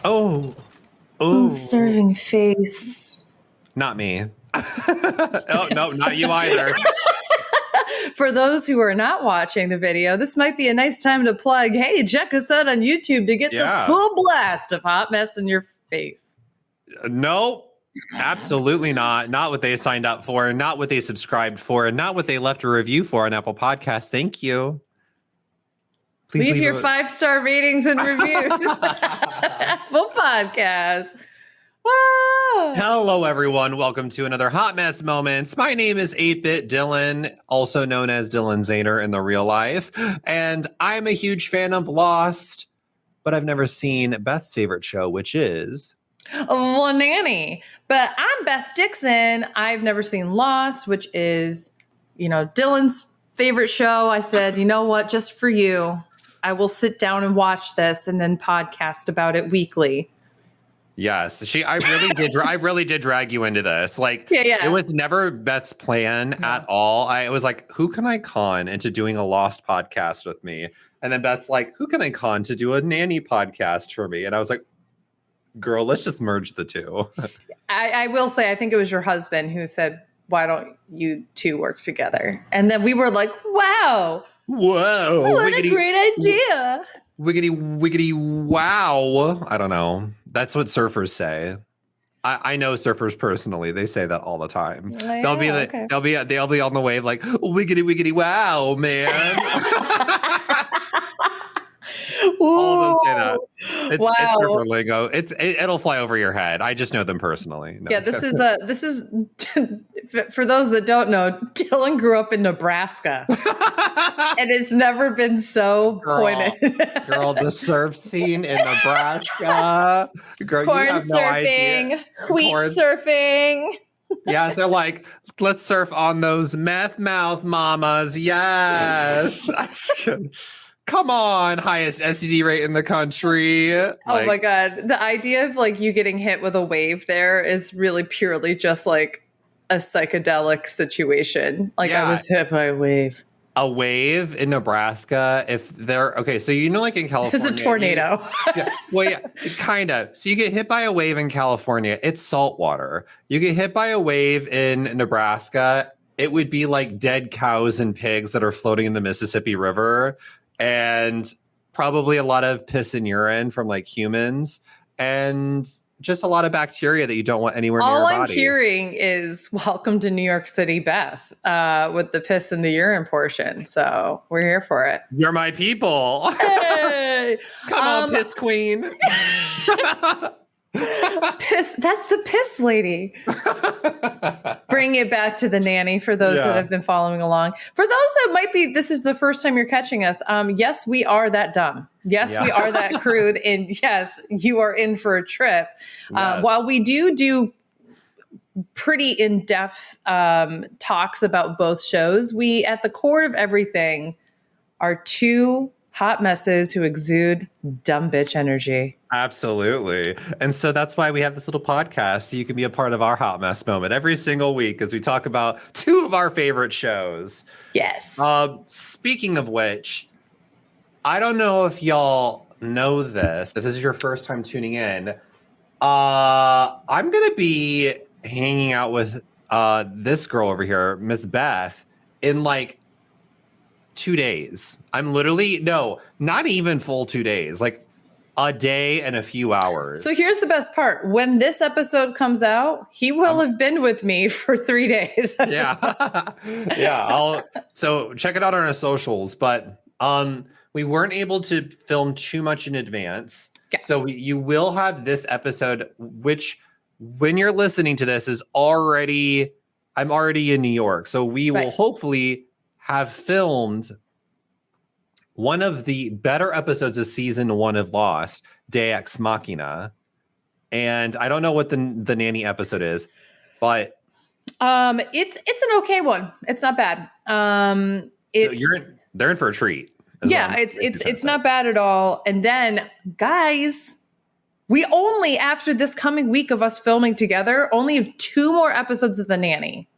Oh. Who's serving face? Not me. Oh, no, not you either. For those who are not watching the video, this might be a nice time to plug, hey, check us out on YouTube to get the full blast of Hot Mess in Your Face. No, absolutely not. Not what they signed up for, not what they subscribed for, and not what they left a review for on Apple Podcasts. Thank you. Please leave your 5-star ratings and reviews. Apple Podcasts. Whoa. Hello, everyone. Welcome to another Hot Mess Moments. My name is 8-Bit Dylan, also known as Dylan Zahner in the real life. And I'm a huge fan of Lost, but I've never seen Beth's favorite show, which is... Well, Nanny. But I'm Beth Dixon. I've never seen Lost, which is, Dylan's favorite show. I said, you know what? Just for you, I will sit down and watch this and then podcast about it weekly. Yes, I really did drag you into this. It was never Beth's plan at all. I was like, who can I con into doing a Lost podcast with me? And then Beth's like, who can I con to do a Nanny podcast for me? And I was like, girl, let's just merge the two. I will say, I think it was your husband who said, why don't you two work together? And then we were like, wow. Whoa. What a great idea. Wiggity, wow. I don't know. That's what surfers say. I know surfers personally. They say that all the time. They'll be on the wave like, wiggity, wow, man. All of them say that. It's surfer lingo. It'll fly over your head. I just know them personally. No, this is for those that don't know, Dylan grew up in Nebraska. And it's never been so pointed. Girl, the surf scene in Nebraska. Girl, corn you have no surfing, idea. Wheat surfing. Yes, they're like, let's surf on those meth mouth mamas. Yes. Come on, highest STD rate in the country. Oh my God. The idea of you getting hit with a wave there is really purely just like a psychedelic situation. I was hit by a wave. A wave in Nebraska, if they're okay, so in California, it's a tornado. Kind of. So you get hit by a wave in California, it's salt water. You get hit by a wave in Nebraska, it would be like dead cows and pigs that are floating in the Mississippi River, and probably a lot of piss and urine from humans, and just a lot of bacteria that you don't want anywhere near your body. All I'm hearing is welcome to New York City, Beth, with the piss and the urine portion. So we're here for it. You're my people. Hey! Come on, piss queen. Piss. That's the piss lady. Bring it back to the nanny for those that have been following along. For those that this is the first time you're catching us. Yes, we are that dumb. Yes, we are that crude. And yes, you are in for a trip. Yes. While we do pretty in-depth talks about both shows, we, at the core of everything, are two hot messes who exude dumb bitch energy. Absolutely. And so that's why we have this little podcast, so you can be a part of our hot mess moment every single week as we talk about two of our favorite shows. Yes. Speaking of which, I don't know if y'all know this. If this is your first time tuning in, I'm going to be hanging out with this girl over here, Miss Beth, in 2 days. I'm literally, not even full 2 days, a day and a few hours. So here's the best part. When this episode comes out, he will have been with me for 3 days. Yeah. So check it out on our socials, but we weren't able to film too much in advance. Okay. So you will have this episode, which when you're listening to this I'm already in New York. So we will hopefully have filmed one of the better episodes of season 1 of Lost, De Ex Machina. And I don't know what the nanny episode is, but it's an okay one. It's not bad. They're in for a treat. Yeah, it's not bad at all. And then, guys, we only, after this coming week of us filming together, only have 2 more episodes of The Nanny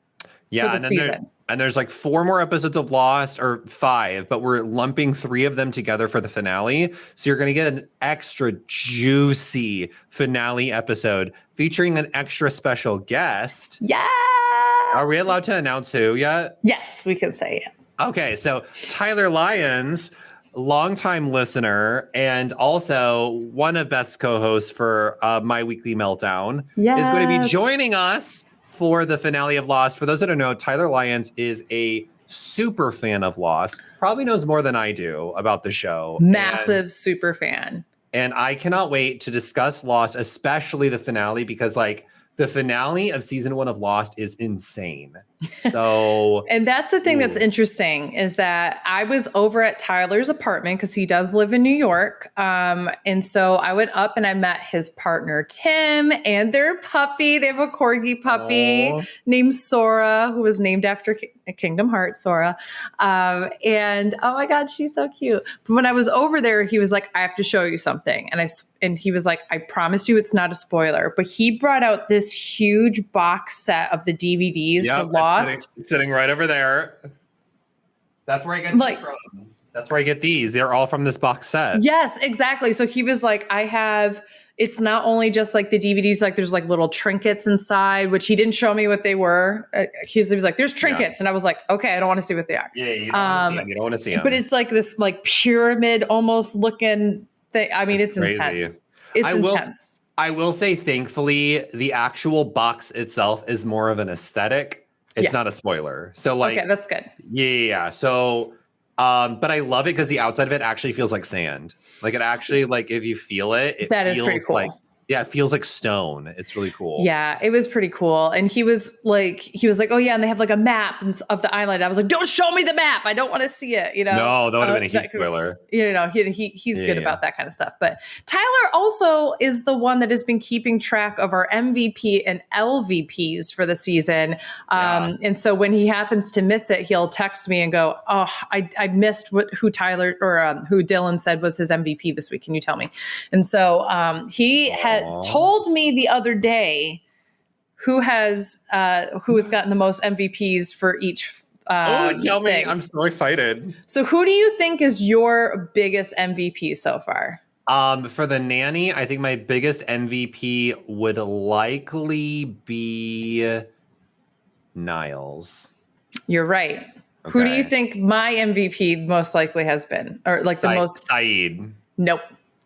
for the season. And there's like 4 more episodes of Lost, or 5, but we're lumping 3 of them together for the finale. So you're going to get an extra juicy finale episode featuring an extra special guest. Yeah. Are we allowed to announce who yet? Yes, we can say it. Okay, so Tyler Lyons, longtime listener, and also one of Beth's co-hosts for My Weekly Meltdown, is going to be joining us for the finale of Lost. For those that don't know, Tyler Lyons is a super fan of Lost, probably knows more than I do about the show. Massive super fan. And I cannot wait to discuss Lost, especially the finale, because like the finale of season 1 of Lost is insane. So, and that's the thing that's interesting is that I was over at Tyler's apartment because he does live in New York. And so I went up and I met his partner, Tim, and their puppy. They have a corgi puppy named Sora, who was named after Kingdom Hearts, Sora. And oh my God, she's so cute. But when I was over there, he was like, I have to show you something. And he was like, I promise you it's not a spoiler. But he brought out this huge box set of the DVDs for Lost. Sitting right over there. That's where I get these from. That's where I get these. They're all from this box set. Yes, exactly. So he was like, it's not only just like the DVDs, like there's like little trinkets inside, which he didn't show me what they were. He was like, there's trinkets. And I was like, okay, I don't want to see what they are. Yeah, you don't want to see them. But it's like this like pyramid almost looking thing. I mean, it's crazy. Intense. It's intense. I will say, thankfully, the actual box itself is more of an aesthetic. It's not a spoiler. So like, okay, that's good. Yeah. So, but I love it because the outside of it actually feels like sand. Like it actually, like if you feel it, that is pretty cool. Yeah, it feels like stone. It's really cool. Yeah, it was pretty cool. And he was like, oh yeah, and they have like a map of the island. I was like, don't show me the map. I don't want to see it. You know? No, that would have been a huge spoiler. You know, he's good about that kind of stuff. But Tyler also is the one that has been keeping track of our MVP and LVPs for the season. And so when he happens to miss it, he'll text me and go, oh, I missed who Tyler or who Dylan said was his MVP this week. Can you tell me? And so he had told me the other day who has gotten the most MVPs for each. Tell me! I'm so excited. So, who do you think is your biggest MVP so far? For the Nanny, I think my biggest MVP would likely be Niles. You're right. Okay. Who do you think my MVP most likely has been, or like the most? Saeed. Nope.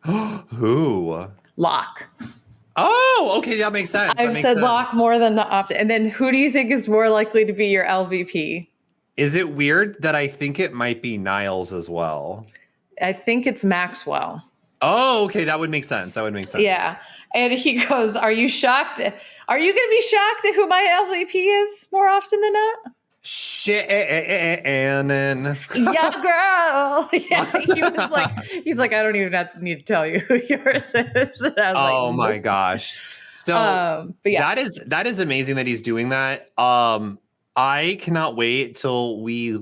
Who? Locke. Oh, okay, that makes sense. I've said Locke more than often. And then who do you think is more likely to be your LVP? Is it weird that I think it might be Niles as well? I think it's Maxwell. Oh, okay, that would make sense. Yeah. And he goes, are you shocked? Are you going to be shocked at who my LVP is more often than not? Shannon. Yeah, girl. Yeah, he's like, I don't even need to tell you who yours is. And I was oh my gosh. So but yeah. that is amazing that he's doing that. I cannot wait till we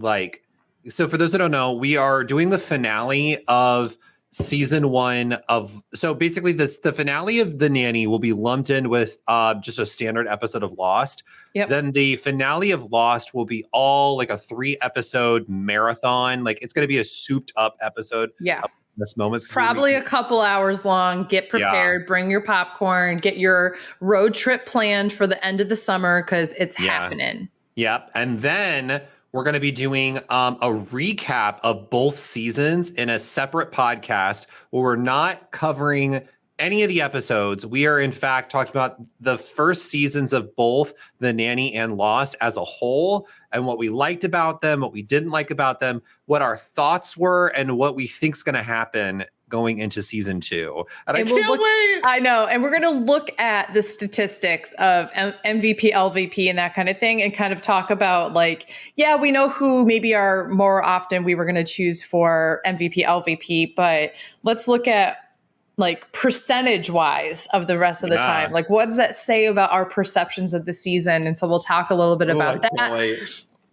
so for those that don't know, we are doing the finale of season 1 of, so basically the finale of The Nanny will be lumped in with just a standard episode of Lost. Yep. Then the finale of Lost will be all like a 3-episode marathon. Like it's going to be a souped up episode. Yeah. This moment probably a couple hours long. Get prepared, bring your popcorn, get your road trip planned for the end of the summer because it's happening. Yep. And then we're going to be doing a recap of both seasons in a separate podcast where we're not covering any of the episodes. We are, in fact, talking about the first seasons of both The Nanny and Lost as a whole and what we liked about them, what we didn't like about them, what our thoughts were, and what we think is going to happen going into season 2. And I can't wait. I know. And we're going to look at the statistics of MVP, LVP, and that kind of thing, and kind of talk about we know who maybe are more often we were going to choose for MVP, LVP, but let's look at percentage wise of the rest of the time. What does that say about our perceptions of the season? And so we'll talk a little bit about that.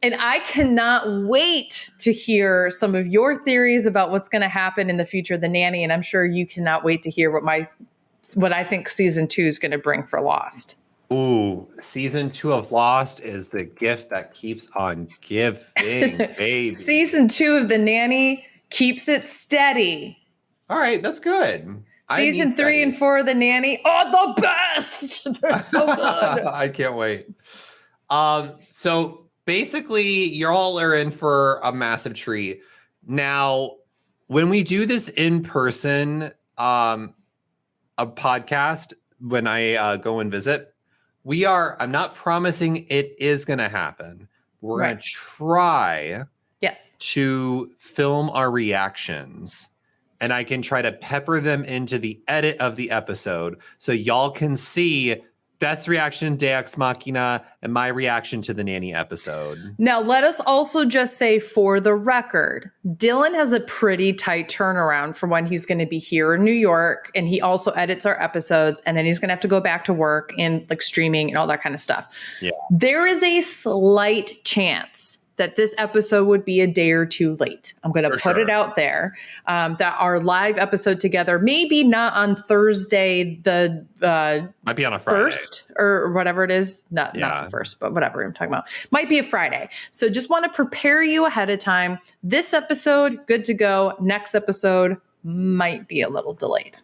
And I cannot wait to hear some of your theories about what's going to happen in the future of The Nanny. And I'm sure you cannot wait to hear what I think season 2 is going to bring for Lost. Ooh, season 2 of Lost is the gift that keeps on giving, baby. Season 2 of The Nanny keeps it steady. All right, that's good. Season 3 and 4 of The Nanny are the best. They're so good. I can't wait. So basically, you all are in for a massive treat. Now, when we do this in person, a podcast, when I go and visit, I'm not promising it is going to happen. We're going to try to film our reactions, and I can try to pepper them into the edit of the episode so y'all can see Beth's reaction to Ex Machina and my reaction to the Nanny episode. Now, let us also just say, for the record, Dylan has a pretty tight turnaround for when he's going to be here in New York, and he also edits our episodes, and then he's going to have to go back to work and like streaming and all that kind of stuff. Yeah. There is a slight chance that this episode would be a day or two late. I'm going to put it out there, that our live episode together, maybe not on Thursday, might be on a Friday. 1st or whatever it is. Not the 1st, but whatever I'm talking about. Might be a Friday. So just want to prepare you ahead of time. This episode, good to go. Next episode might be a little delayed.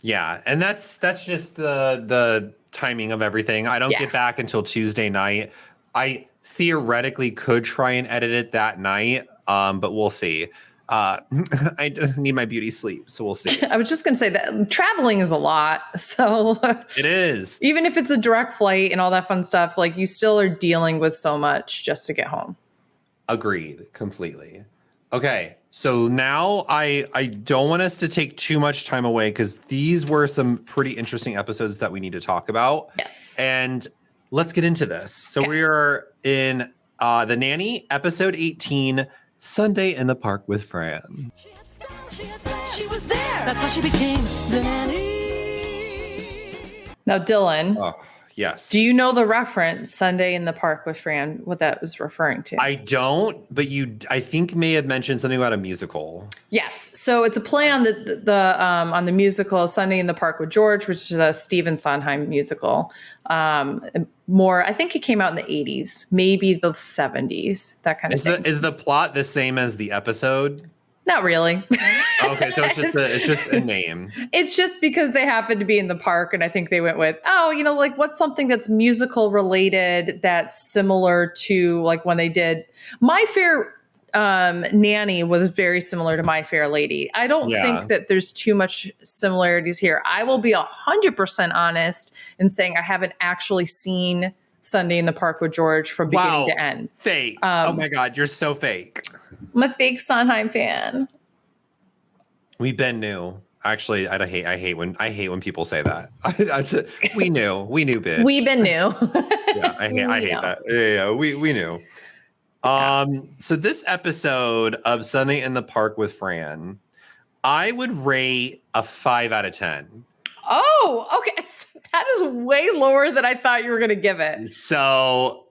Yeah. And that's just the timing of everything. I don't get back until Tuesday night. I theoretically could try and edit it that night, but we'll see. I need my beauty sleep, so we'll see. I was just going to say that traveling is a lot. So it is. Even if it's a direct flight and all that fun stuff, like you still are dealing with so much just to get home. Agreed. Completely. Okay. So now I don't want us to take too much time away because these were some pretty interesting episodes that we need to talk about. Yes. And let's get into this. So we are in The Nanny, episode 18, Sunday in the Park with Fran. She was there. That's how she became the nanny. Now, Dylan. Oh, yes. Do you know the reference, Sunday in the Park with Fran, what that was referring to? I don't, but I think may have mentioned something about a musical. Yes. So it's a play on the musical Sunday in the Park with George, which is a Stephen Sondheim musical. I think it came out in the 80s, maybe the 70s, that kind of thing. Is the plot the same as the episode? Not really. Okay, so it's just a name. It's just because they happen to be in the park, and I think they went with, like what's something that's musical related that's similar to like when they did My Fair Nanny was very similar to My Fair Lady. I don't think that there's too much similarities here. I will be 100% honest in saying I haven't actually seen Sunday in the Park with George from beginning to end. Fake. Oh my God, you're so fake. I'm a fake Sondheim fan. We've been new. Actually, I hate when people say that. We knew, bitch. We've been new. Yeah, I hate that. Yeah, we knew. So this episode of Sunday in the Park with Fran, I would rate a 5 out of 10. Oh, okay. That is way lower than I thought you were going to give it. So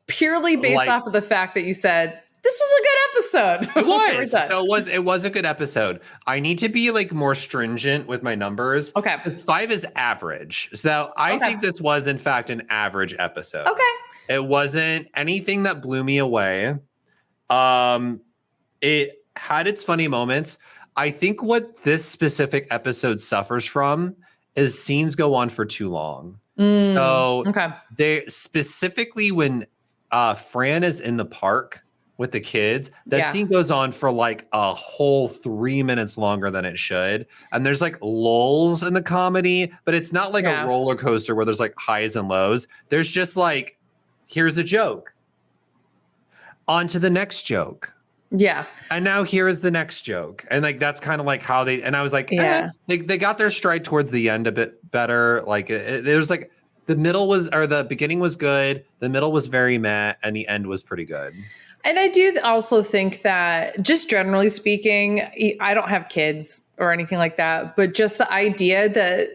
purely based off of the fact that you said this was a good episode. It was. So it was a good episode. I need to be like more stringent with my numbers. Okay. Because 5 is average. So I think this was in fact an average episode. Okay. It wasn't anything that blew me away. It had its funny moments. I think what this specific episode suffers from is scenes go on for too long. So they specifically when Fran is in the park with the kids, that scene goes on for like a whole 3 minutes longer than it should. And there's like lulls in the comedy, but it's not like a roller coaster where there's like highs and lows. There's just like, here's a joke. On to the next joke. Yeah. And now here is the next joke. And like, that's kind of like how and I was like, they got their stride towards the end a bit better. Like it was like the beginning was good. The middle was very meh. And the end was pretty good. And I do also think that just generally speaking, I don't have kids or anything like that, but just the idea that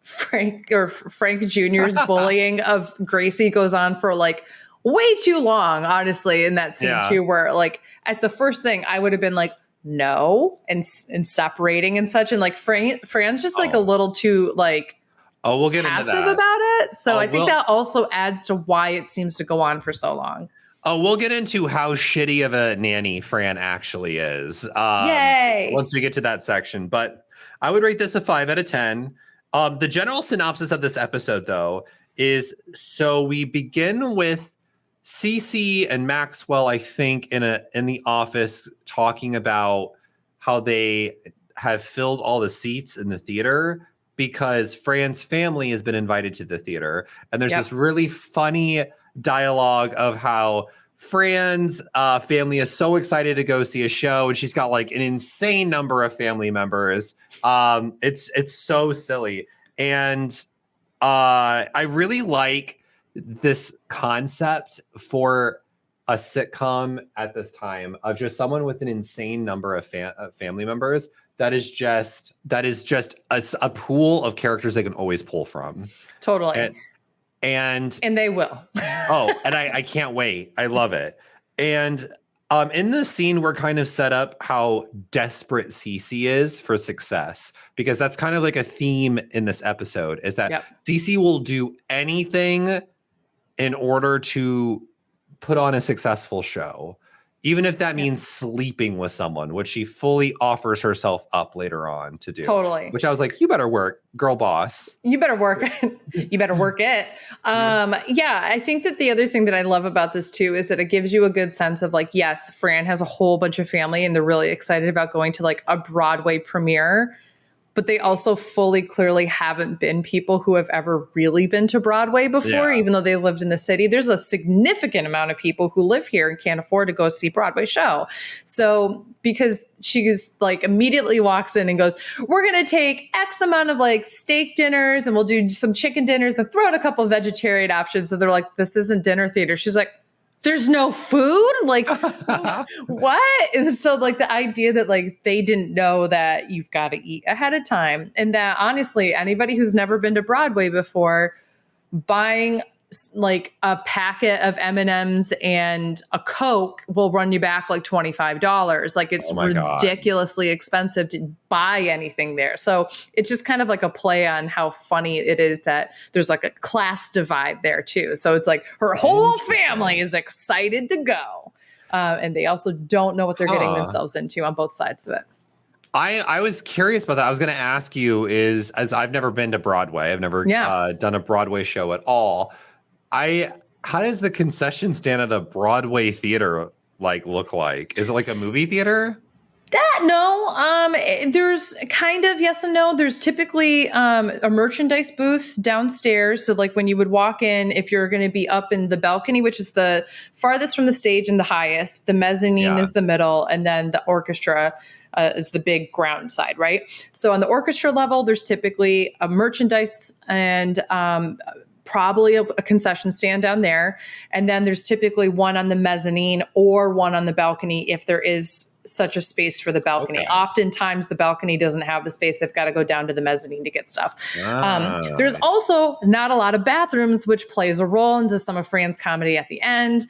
Frank Jr.'s bullying of Gracie goes on for like way too long, honestly, in that scene too, where like at the first thing I would have been like, no, and separating and such. And like Fran's just like a little too like Oh, we'll get into passive that. about it. So I think that also adds to why it seems to go on for so long. Oh, we'll get into how shitty of a nanny Fran actually is. Yay! Once we get to that section. But I would rate this a 5 out of 10. The general synopsis of this episode, though, is so we begin with Cece and Maxwell, I think, in the office talking about how they have filled all the seats in the theater because Fran's family has been invited to the theater. And there's this really funny dialogue of how Fran's family is so excited to go see a show, and she's got like an insane number of family members. It's so silly, and I really like this concept for a sitcom at this time of just someone with an insane number of family members. That is just a pool of characters they can always pull from. Totally. And they will. And I can't wait. I love it. And in this scene, we're kind of set up how desperate Cece is for success, because that's kind of like a theme in this episode, is that Cece will do anything in order to put on a successful show, even if that means sleeping with someone, which she fully offers herself up later on to do. Totally. Which I was like, you better work, girl boss. You better work. You better work it. I think that the other thing that I love about this too is that it gives you a good sense of like, yes, Fran has a whole bunch of family and they're really excited about going to like a Broadway premiere, but they also fully clearly haven't been people who have ever really been to Broadway before, even though they lived in the city. There's a significant amount of people who live here and can't afford to go see a Broadway show. So because she's like immediately walks in and goes, we're going to take X amount of like steak dinners and we'll do some chicken dinners and throw in a couple of vegetarian options. So they're like, this isn't dinner theater. She's like, there's no food? Like, what? And so like the idea that like they didn't know that you've got to eat ahead of time. And that honestly, anybody who's never been to Broadway before, buying like a packet of M&Ms and a Coke will run you back like $25. Like it's ridiculously expensive to buy anything there. So it's just kind of like a play on how funny it is that there's like a class divide there too. So it's like her whole family is excited to go. And they also don't know what they're getting themselves into on both sides of it. I was curious about that. I was going to ask you as I've never been to Broadway. I've never done a Broadway show at all. How does the concession stand at a Broadway theater look like? Is it like a movie theater? There's kind of yes and no. There's typically a merchandise booth downstairs. So like when you would walk in, if you're going to be up in the balcony, which is the farthest from the stage and the highest, the mezzanine is the middle, and then the orchestra is the big ground side, right? So on the orchestra level, there's typically a merchandise and probably a concession stand down there. And then there's typically one on the mezzanine or one on the balcony if there is such a space for the balcony. Okay. Oftentimes the balcony doesn't have the space. They've got to go down to the mezzanine to get stuff. There's also not a lot of bathrooms, which plays a role into some of Fran's comedy at the end.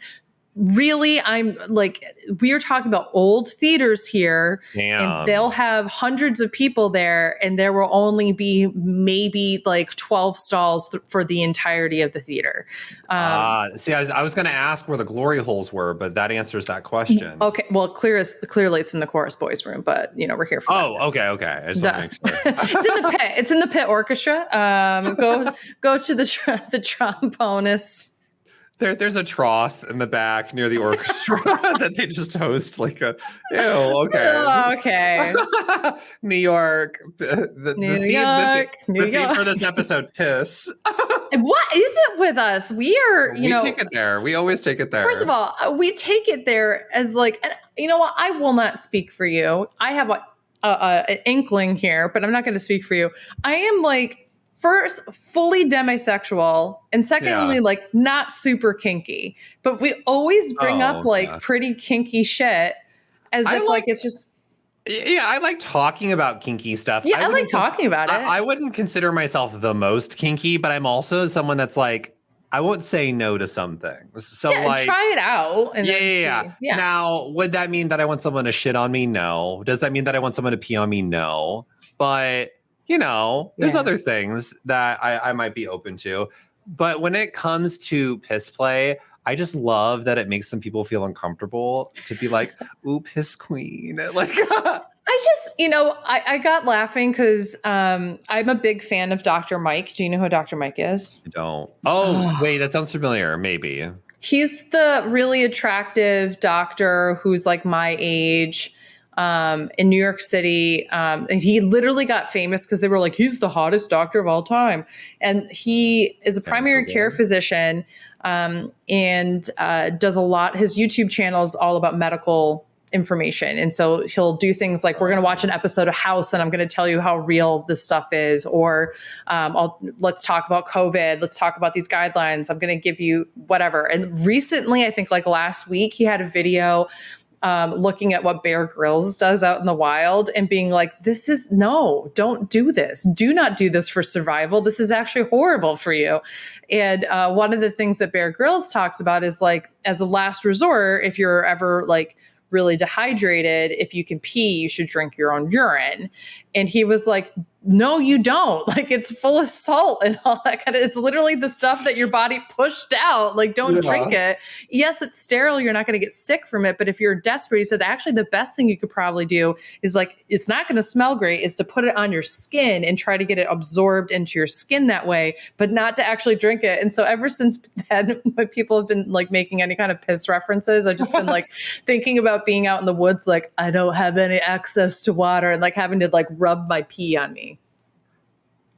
Really, I'm like, we are talking about old theaters here. Damn. And they'll have hundreds of people there and there will only be maybe like 12 stalls for the entirety of the theater. See, I was going to ask where the glory holes were, but that answers that question. Okay. Well, clearly it's in the chorus boys room, but we're here for that. Okay. I just want to make sure. It's in the pit. It's in the pit orchestra. Go to the trombonist. There's a trough in the back near the orchestra that they just host like a, okay. New York. New York. The theme for this episode, piss. What is it with us? We are, we take it there. We always take it there. First of all, we take it there as like, and you know what? I will not speak for you. I have an inkling here, but I'm not going to speak for you. I am like, first, fully demisexual, and secondly, like not super kinky. But we always bring up like pretty kinky shit as if like it's just. Yeah, I like talking about kinky stuff. Yeah, I like talking about it. I wouldn't consider myself the most kinky, but I'm also someone that's like, I won't say no to some things. So like, try it out. And yeah. Now, would that mean that I want someone to shit on me? No. Does that mean that I want someone to pee on me? No. But there's Yeah. other things that I might be open to. But when it comes to piss play, I just love that it makes some people feel uncomfortable to be like, ooh, piss queen. Like, I just, I got laughing because I'm a big fan of Dr. Mike. Do you know who Dr. Mike is? I don't. Oh, wait, that sounds familiar. Maybe. He's the really attractive doctor who's like my age in New York City. And he literally got famous because they were like, he's the hottest doctor of all time. And he is a primary care physician and does a lot. His YouTube channel is all about medical information. And so he'll do things like, we're going to watch an episode of House and I'm going to tell you how real this stuff is, or let's talk about COVID. Let's talk about these guidelines. I'm going to give you whatever. And recently, I think like last week, he had a video looking at what Bear Grylls does out in the wild and being like, don't do this. Do not do this for survival. This is actually horrible for you. And one of the things that Bear Grylls talks about is like, as a last resort, if you're ever like really dehydrated, if you can pee, you should drink your own urine. And he was like, no, you don't. Like, it's full of salt and all that kind of, it's literally the stuff that your body pushed out. Like, don't drink it. Yes, it's sterile. You're not going to get sick from it. But if you're desperate, he said, actually, the best thing you could probably do is like, it's not going to smell great, is to put it on your skin and try to get it absorbed into your skin that way, but not to actually drink it. And so ever since then, when people have been like making any kind of piss references, I've just been like thinking about being out in the woods, like, I don't have any access to water, and like having to like rub my pee on me.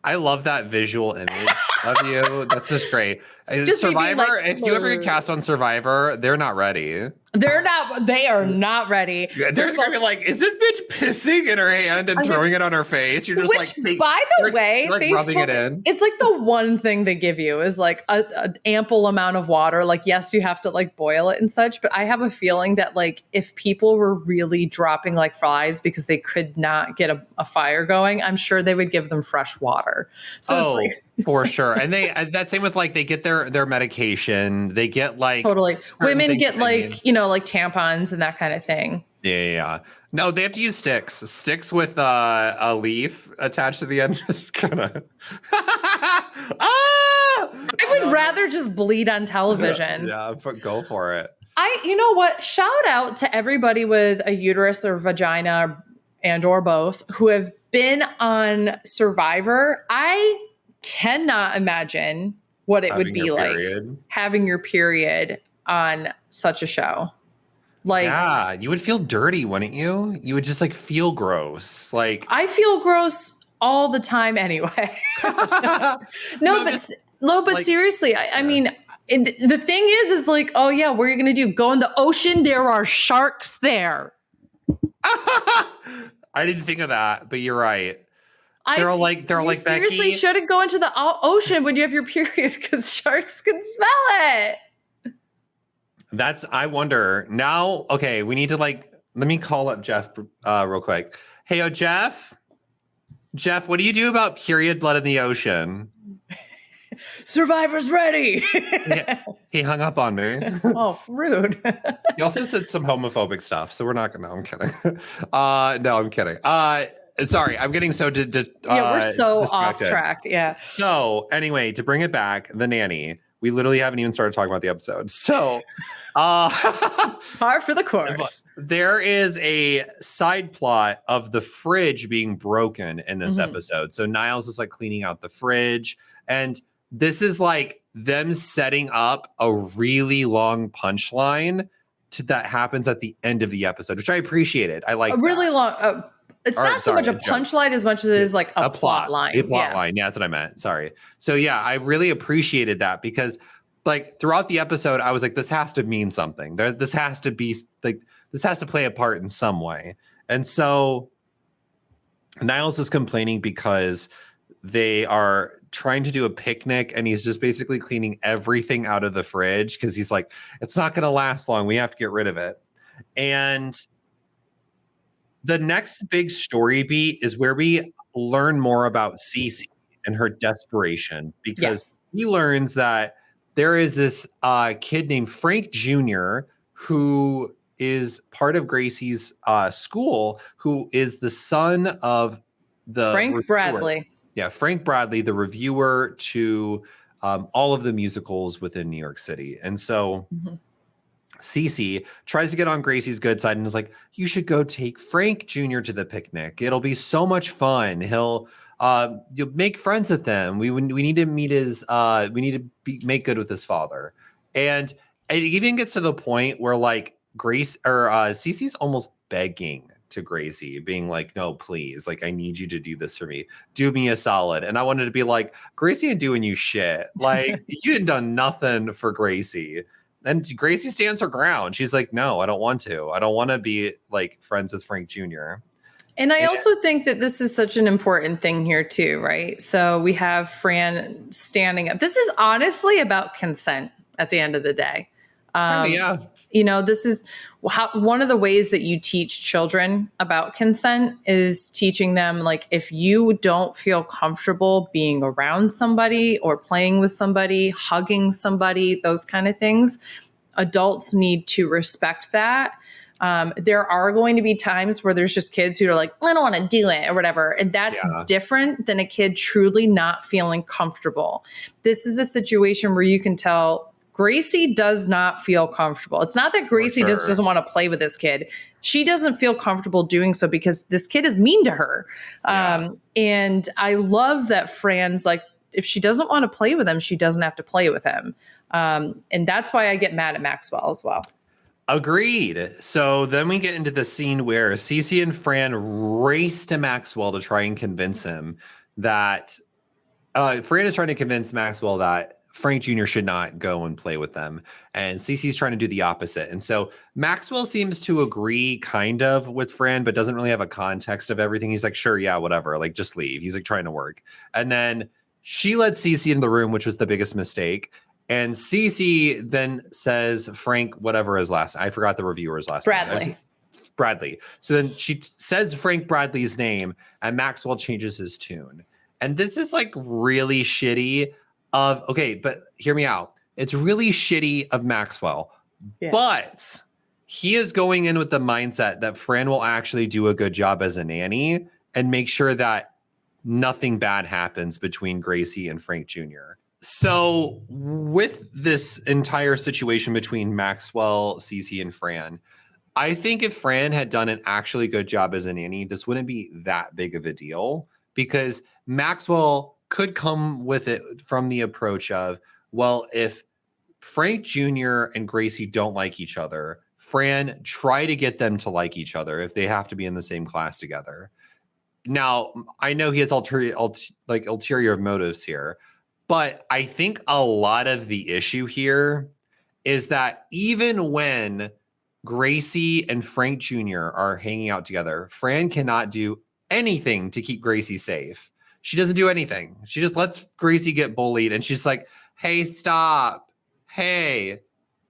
I love that visual image of you. That's just great. Just Survivor, like, if you ever get cast on Survivor, they're not ready. They are not ready. They're going to be like, is this bitch pissing in her hand and throwing it on her face? You're just by the way, like rubbing it in. It's like the one thing they give you is like an ample amount of water. Like, yes, you have to like boil it and such, but I have a feeling that like if people were really dropping like flies because they could not get a fire going, I'm sure they would give them fresh water. So it's like for sure. And that same with like, they get their medication. They get like totally women get like, like tampons and that kind of thing. Yeah. No, they have to use sticks with a leaf attached to the end. Just kind of. I would rather just bleed on television. Yeah, go for it. You know what? Shout out to everybody with a uterus or vagina and or both who have been on Survivor. I cannot imagine what it would be like having your period on such a show. Like, yeah, you would feel dirty, wouldn't you? You would just like feel gross. Like, I feel gross all the time anyway. But seriously, I mean, the thing is like, oh yeah, what are you gonna do? Go in the ocean? There are sharks there. I didn't think of that, but you're right. They're like seriously Becky, shouldn't go into the ocean when you have your period because sharks can smell it. I wonder now. Okay, we need to let me call up Jeff real quick. Hey, Jeff, what do you do about period blood in the ocean? Survivor's ready. He hung up on me. Oh, rude. He also said some homophobic stuff, so we're not gonna. I'm kidding. No, I'm kidding. Sorry, I'm getting so we're so distracted. off track. Yeah. So anyway, to bring it back, the nanny. We literally haven't even started talking about the episode. So, par for the course. There is a side plot of the fridge being broken in this episode. So Niles is like cleaning out the fridge, and this is like them setting up a really long punchline that happens at the end of the episode, which I appreciated. I like really long. It's not so much a punchline as much as it is like a plot line. A plot line. Yeah, that's what I meant. Sorry. So yeah, I really appreciated that because like throughout the episode, I was like, this has to mean something. This has to be like, this has to play a part in some way. And so Niles is complaining because they are trying to do a picnic and he's just basically cleaning everything out of the fridge because he's like, it's not going to last long. We have to get rid of it. And the next big story beat is where we learn more about Cece and her desperation because he learns that there is this kid named Frank Jr. who is part of Gracie's school, who is the son of Frank reviewer. Bradley. Yeah, Frank Bradley, the reviewer to all of the musicals within New York City. And so Cece tries to get on Gracie's good side and is like, you should go take Frank Jr. to the picnic. It'll be so much fun. You'll make friends with them. We need to meet we need to make good with his father. And it even gets to the point where like Cece's almost begging to Gracie, being like, no, please, like, I need you to do this for me. Do me a solid. And I wanted to be like, Gracie ain't doing you shit. Like, you didn't done nothing for Gracie. And Gracie stands her ground. She's like, no, I don't want to. I don't want to be like friends with Frank Jr. And I also think that this is such an important thing here too, right? So we have Fran standing up. This is honestly about consent at the end of the day. Yeah. You know, this is one of the ways that you teach children about consent is teaching them, like, if you don't feel comfortable being around somebody or playing with somebody, hugging somebody, those kind of things, adults need to respect that. There are going to be times where there's just kids who are like, I don't want to do it or whatever. And that's different than a kid truly not feeling comfortable. This is a situation where you can tell Gracie does not feel comfortable. It's not that Gracie just doesn't want to play with this kid. She doesn't feel comfortable doing so because this kid is mean to her. And I love that Fran's like, if she doesn't want to play with him, she doesn't have to play with him. And that's why I get mad at Maxwell as well. Agreed. So then we get into the scene where Cece and Fran race to Maxwell to try and convince him that Fran is trying to convince Maxwell that Frank Jr. should not go and play with them. And Cece's trying to do the opposite. And so Maxwell seems to agree kind of with Fran, but doesn't really have a context of everything. He's like, sure, yeah, whatever. Like, just leave. He's like trying to work. And then she led Cece into the room, which was the biggest mistake. And Cece then says Frank, whatever his last, I forgot the reviewer's last name. Bradley. So then she says Frank Bradley's name and Maxwell changes his tune. And this is like really shitty okay, but hear me out. It's really shitty of Maxwell, but he is going in with the mindset that Fran will actually do a good job as a nanny and make sure that nothing bad happens between Gracie and Frank Jr. So with this entire situation between Maxwell, Cece, and Fran, I think if Fran had done an actually good job as a nanny, this wouldn't be that big of a deal because Maxwell could come with it from the approach of, well, if Frank Jr. and Gracie don't like each other, Fran, try to get them to like each other if they have to be in the same class together. Now, I know he has ulterior motives here, but I think a lot of the issue here is that even when Gracie and Frank Jr. are hanging out together, Fran cannot do anything to keep Gracie safe. She doesn't do anything. She just lets Gracie get bullied. And she's like, hey, stop. Hey,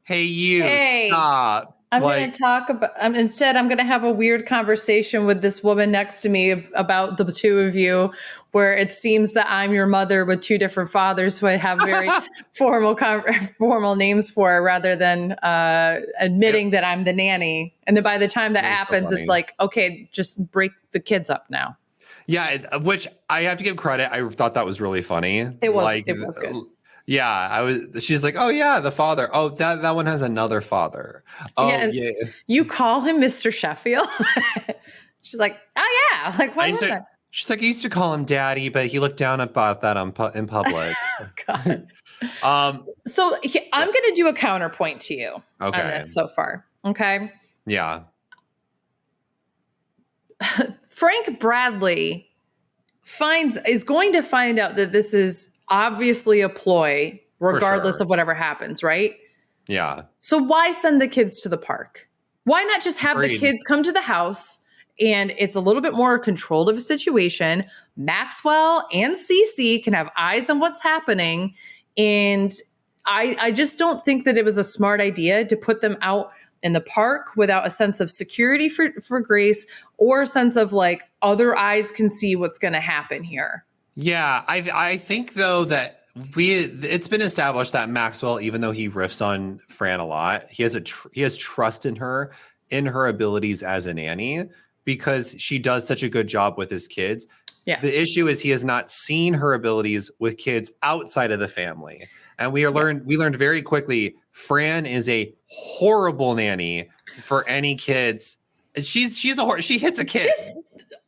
stop. I'm going to talk about, instead, I'm going to have a weird conversation with this woman next to me about the two of you, where it seems that I'm your mother with two different fathers who I have very formal names for, rather than admitting that I'm the nanny. And then by the time that happens, it's like, okay, just break the kids up now. Yeah, which I have to give credit. I thought that was really funny. It was good. Yeah, she's like, oh yeah, the father. Oh, that one has another father. Oh yeah. You call him Mr. Sheffield? She's like, oh yeah. Like, what was that? She's like, I used to call him daddy, but he looked down about that in public. Oh, God. So I'm going to do a counterpoint to you on this so far. Okay. Yeah. Frank Bradley is going to find out that this is obviously a ploy, regardless of whatever happens, right? Yeah. So why send the kids to the park? Why not just have the kids come to the house and it's a little bit more controlled of a situation? Maxwell and Cece can have eyes on what's happening. And I just don't think that it was a smart idea to put them out in the park without a sense of security for Grace, or a sense of like other eyes can see what's going to happen here. Yeah, I think though that it's been established that Maxwell, even though he riffs on Fran a lot, he has trust in her abilities as a nanny because she does such a good job with his kids. Yeah. The issue is he has not seen her abilities with kids outside of the family. And we learned very quickly, Fran is a horrible nanny for any kids. She hits a kid.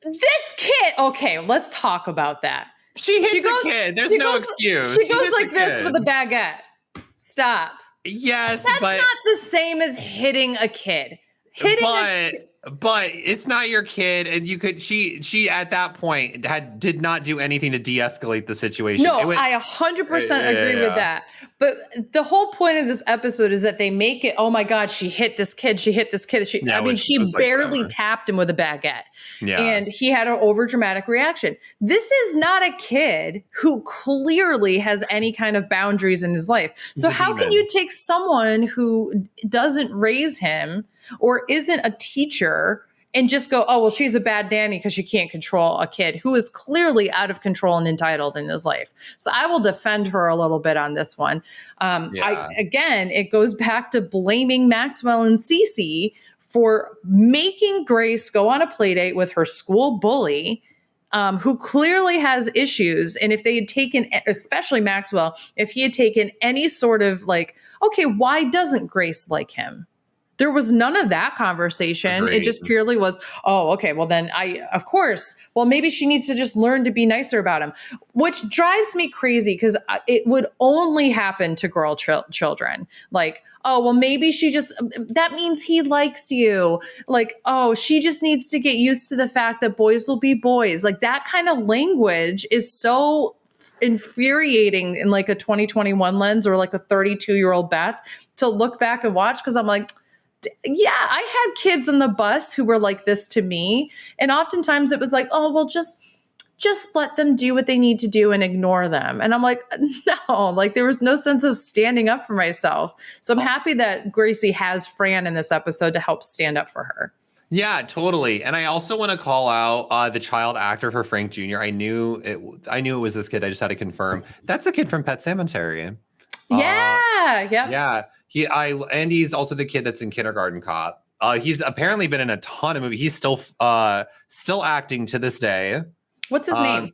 This kid. Okay, let's talk about that. She hits a kid. There's no excuse. She goes like this with a baguette. Stop. Yes, That's but not the same as hitting a kid. But it's not your kid, and you could. She at that point did not do anything to de-escalate the situation. No, I 100% agree with that. But the whole point of this episode is that they make it. Oh my God, she hit this kid. She hit this kid. She barely tapped him with a baguette. Yeah, and he had an overdramatic reaction. This is not a kid who clearly has any kind of boundaries in his life. So how can you take someone who doesn't raise him or isn't a teacher and just go, oh, well, she's a bad nanny because she can't control a kid who is clearly out of control and entitled in his life. So I will defend her a little bit on this one. Again, it goes back to blaming Maxwell and Cece for making Grace go on a play date with her school bully, who clearly has issues. And if they had taken, especially Maxwell, if he had taken any sort of like, okay, why doesn't Grace like him? There was none of that conversation. Agreed. It just purely was, oh, okay, well then maybe she needs to just learn to be nicer about him, which drives me crazy because it would only happen to girl children. Like, oh, well, maybe that means he likes you. Like, oh, she just needs to get used to the fact that boys will be boys. Like that kind of language is so infuriating in like a 2021 lens or like a 32-year-old Beth to look back and watch. Cause I'm like, yeah, I had kids on the bus who were like this to me. And oftentimes it was like, oh, well, just let them do what they need to do and ignore them. And I'm like, no, like there was no sense of standing up for myself. So I'm happy that Gracie has Fran in this episode to help stand up for her. Yeah, totally. And I also want to call out the child actor for Frank Jr. I knew it was this kid. I just had to confirm. That's the kid from Pet Sematary. Yeah. And he's also the kid that's in Kindergarten Cop. He's apparently been in a ton of movies. He's still acting to this day. What's his name?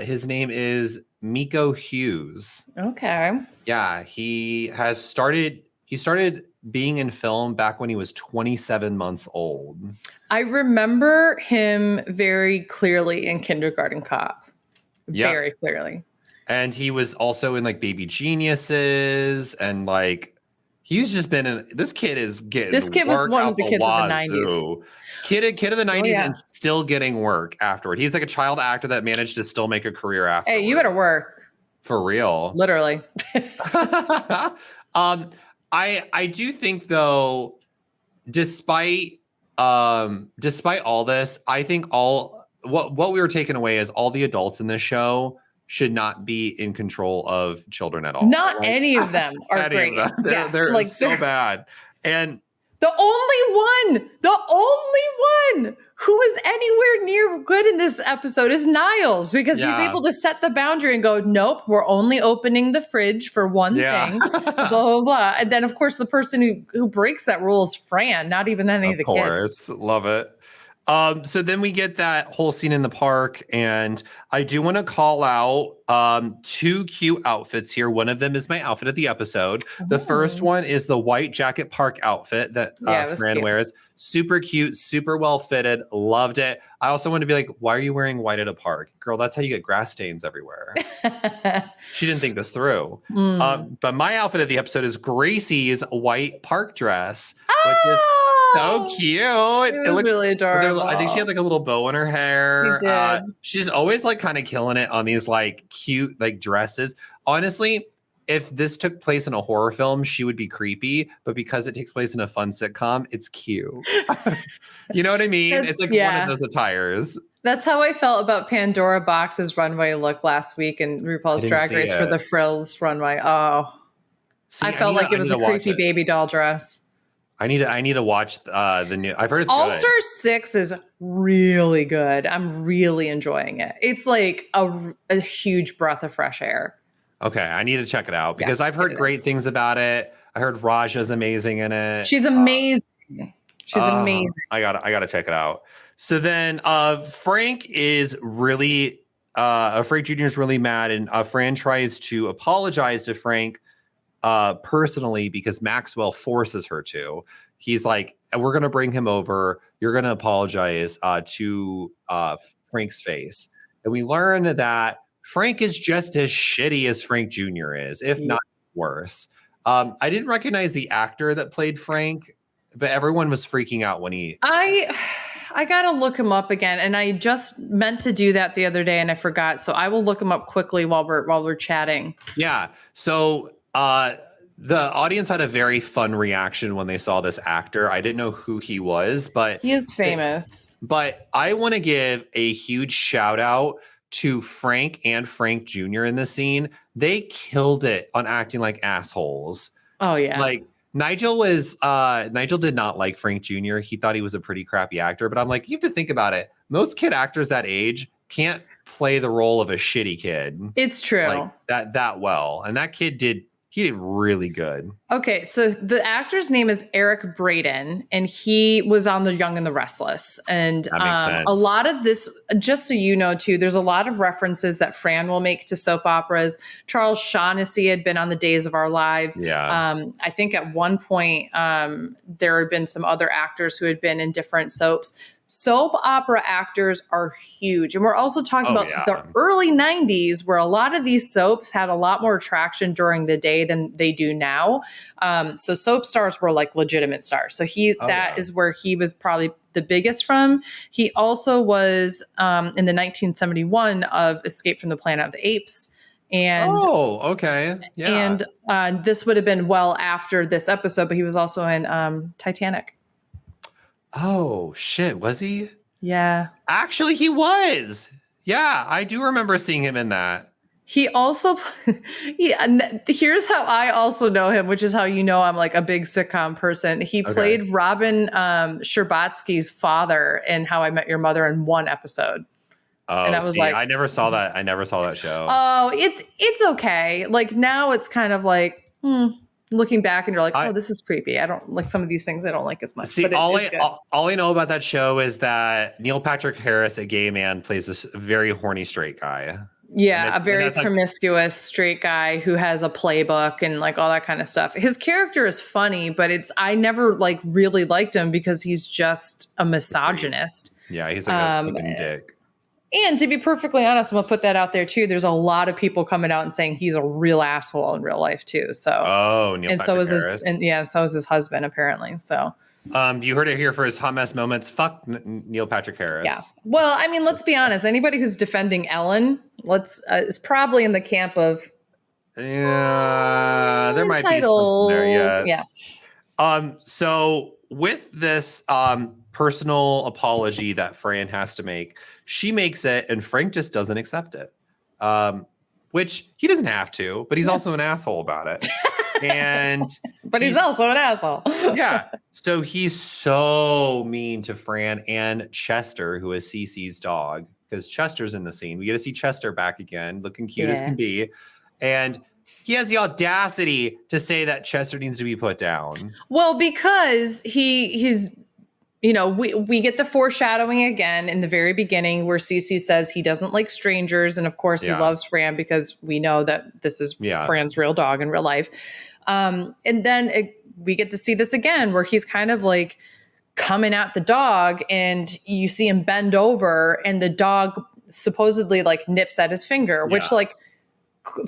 His name is Miko Hughes. Okay. Yeah, he started being in film back when he was 27 months old. I remember him very clearly in Kindergarten Cop. Very clearly. And he was also in like Baby Geniuses and like he's just been in. This kid was one of the kids of the 90s. Kid of the 90s and still getting work afterward. He's like a child actor that managed to still make a career after. Hey, you better work. For real. Literally. I do think though, despite all this, I think what we were taking away is all the adults in this show should not be in control of children at all. Not any of them are great. They're like so bad. And the only one who is anywhere near good in this episode is Niles because he's able to set the boundary and go, nope, we're only opening the fridge for one thing, blah, blah, blah. And then, of course, the person who breaks that rule is Fran, not even any of the kids. Of course, love it. So then we get that whole scene in the park, and I do want to call out two cute outfits here. One of them is my outfit of the episode. The first one is the white jacket park outfit that Fran wears. Super cute, super well fitted. Loved it. I also want to be like, why are you wearing white at a park? Girl, that's how you get grass stains everywhere. She didn't think this through. But my outfit of the episode is Gracie's white park dress, which is so cute. It looks really adorable. I think she had like a little bow in her hair. She did. She's always like kind of killing it on these like cute like dresses. Honestly, if this took place in a horror film, she would be creepy. But because it takes place in a fun sitcom, it's cute. You know what I mean? It's like one of those attires. That's how I felt about Pandora Box's runway look last week in RuPaul's Drag Race for the Frills runway. Oh, I felt like it was a creepy baby doll dress. I need to watch the new. I've heard it's All good. Star 6 is really good. I'm really enjoying it. It's like a huge breath of fresh air. Okay, I need to check it out because I've heard great things about it. I heard Raja's amazing in it. She's amazing. She's amazing. I gotta check it out. So then Frank is really Frank Jr. is really mad, and Fran tries to apologize to Frank personally because Maxwell forces her to. He's like, we're going to bring him over. You're going to apologize to Frank's face. And we learn that Frank is just as shitty as Frank Jr. is, if not worse. I didn't recognize the actor that played Frank, but everyone was freaking out when he... I gotta look him up again, and I just meant to do that the other day, and I forgot. So I will look him up quickly while we're chatting. Yeah. So the audience had a very fun reaction when they saw this actor. I didn't know who he was, but he is famous. But I want to give a huge shout out to Frank and Frank Jr. in this scene. They killed it on acting like assholes. Oh yeah. Like Nigel did not like Frank Jr. He thought he was a pretty crappy actor, but I'm like, you have to think about it. Most kid actors that age can't play the role of a shitty kid. It's true. Like that well. And that kid did really good. Okay, so the actor's name is Eric Braeden, and he was on The Young and the Restless. And That makes sense. A lot of this, just so you know too, there's a lot of references that Fran will make to soap operas. Charles Shaughnessy had been on The Days of Our Lives. Yeah. I think at one point there had been some other actors who had been in different soaps. Soap opera actors are huge. And we're also talking about the early 90s, where a lot of these soaps had a lot more traction during the day than they do now. So soap stars were like legitimate stars. So that is where he was probably the biggest from. He also was in the 1971 of Escape from the Planet of the Apes. And okay. Yeah. And this would have been well after this episode, but he was also in Titanic. Oh, shit. Was he? Yeah. Actually, he was. Yeah, I do remember seeing him in that. He also, here's how I also know him, which is how you know I'm like a big sitcom person. He played Robin Scherbatsky's father in How I Met Your Mother in one episode. Oh, and I was like, I never saw that. I never saw that show. Oh, it's okay. Like now it's kind of like, looking back and you're like, oh, this is creepy. I don't like some of these things. I don't like as much. See, but all I know about that show is that Neil Patrick Harris, a gay man, plays this very horny straight guy. Yeah, a very promiscuous straight guy who has a playbook and like all that kind of stuff. His character is funny, but I never like really liked him because he's just a misogynist. Yeah, he's like a fucking dick. And to be perfectly honest, I'm gonna put that out there too. There's a lot of people coming out and saying he's a real asshole in real life too. So Neil Patrick Harris. So is his husband apparently. So you heard it here for his hot mess moments. Fuck Neil Patrick Harris. Yeah. Well, I mean, let's be honest. Anybody who's defending Ellen, is probably in the camp of there might be something there. Yeah. So with this personal apology that Fran has to make, she makes it and Frank just doesn't accept it, which he doesn't have to, but he's also an asshole about it. But he's also an asshole. Yeah. So he's so mean to Fran and Chester, who is Cece's dog, because Chester's in the scene. We get to see Chester back again, looking cute as can be. And he has the audacity to say that Chester needs to be put down. Well, because he's we get the foreshadowing again in the very beginning where Cece says he doesn't like strangers. And of course he loves Fran because we know that this is Fran's real dog in real life. And then we get to see this again where he's kind of like coming at the dog and you see him bend over and the dog supposedly like nips at his finger, which like,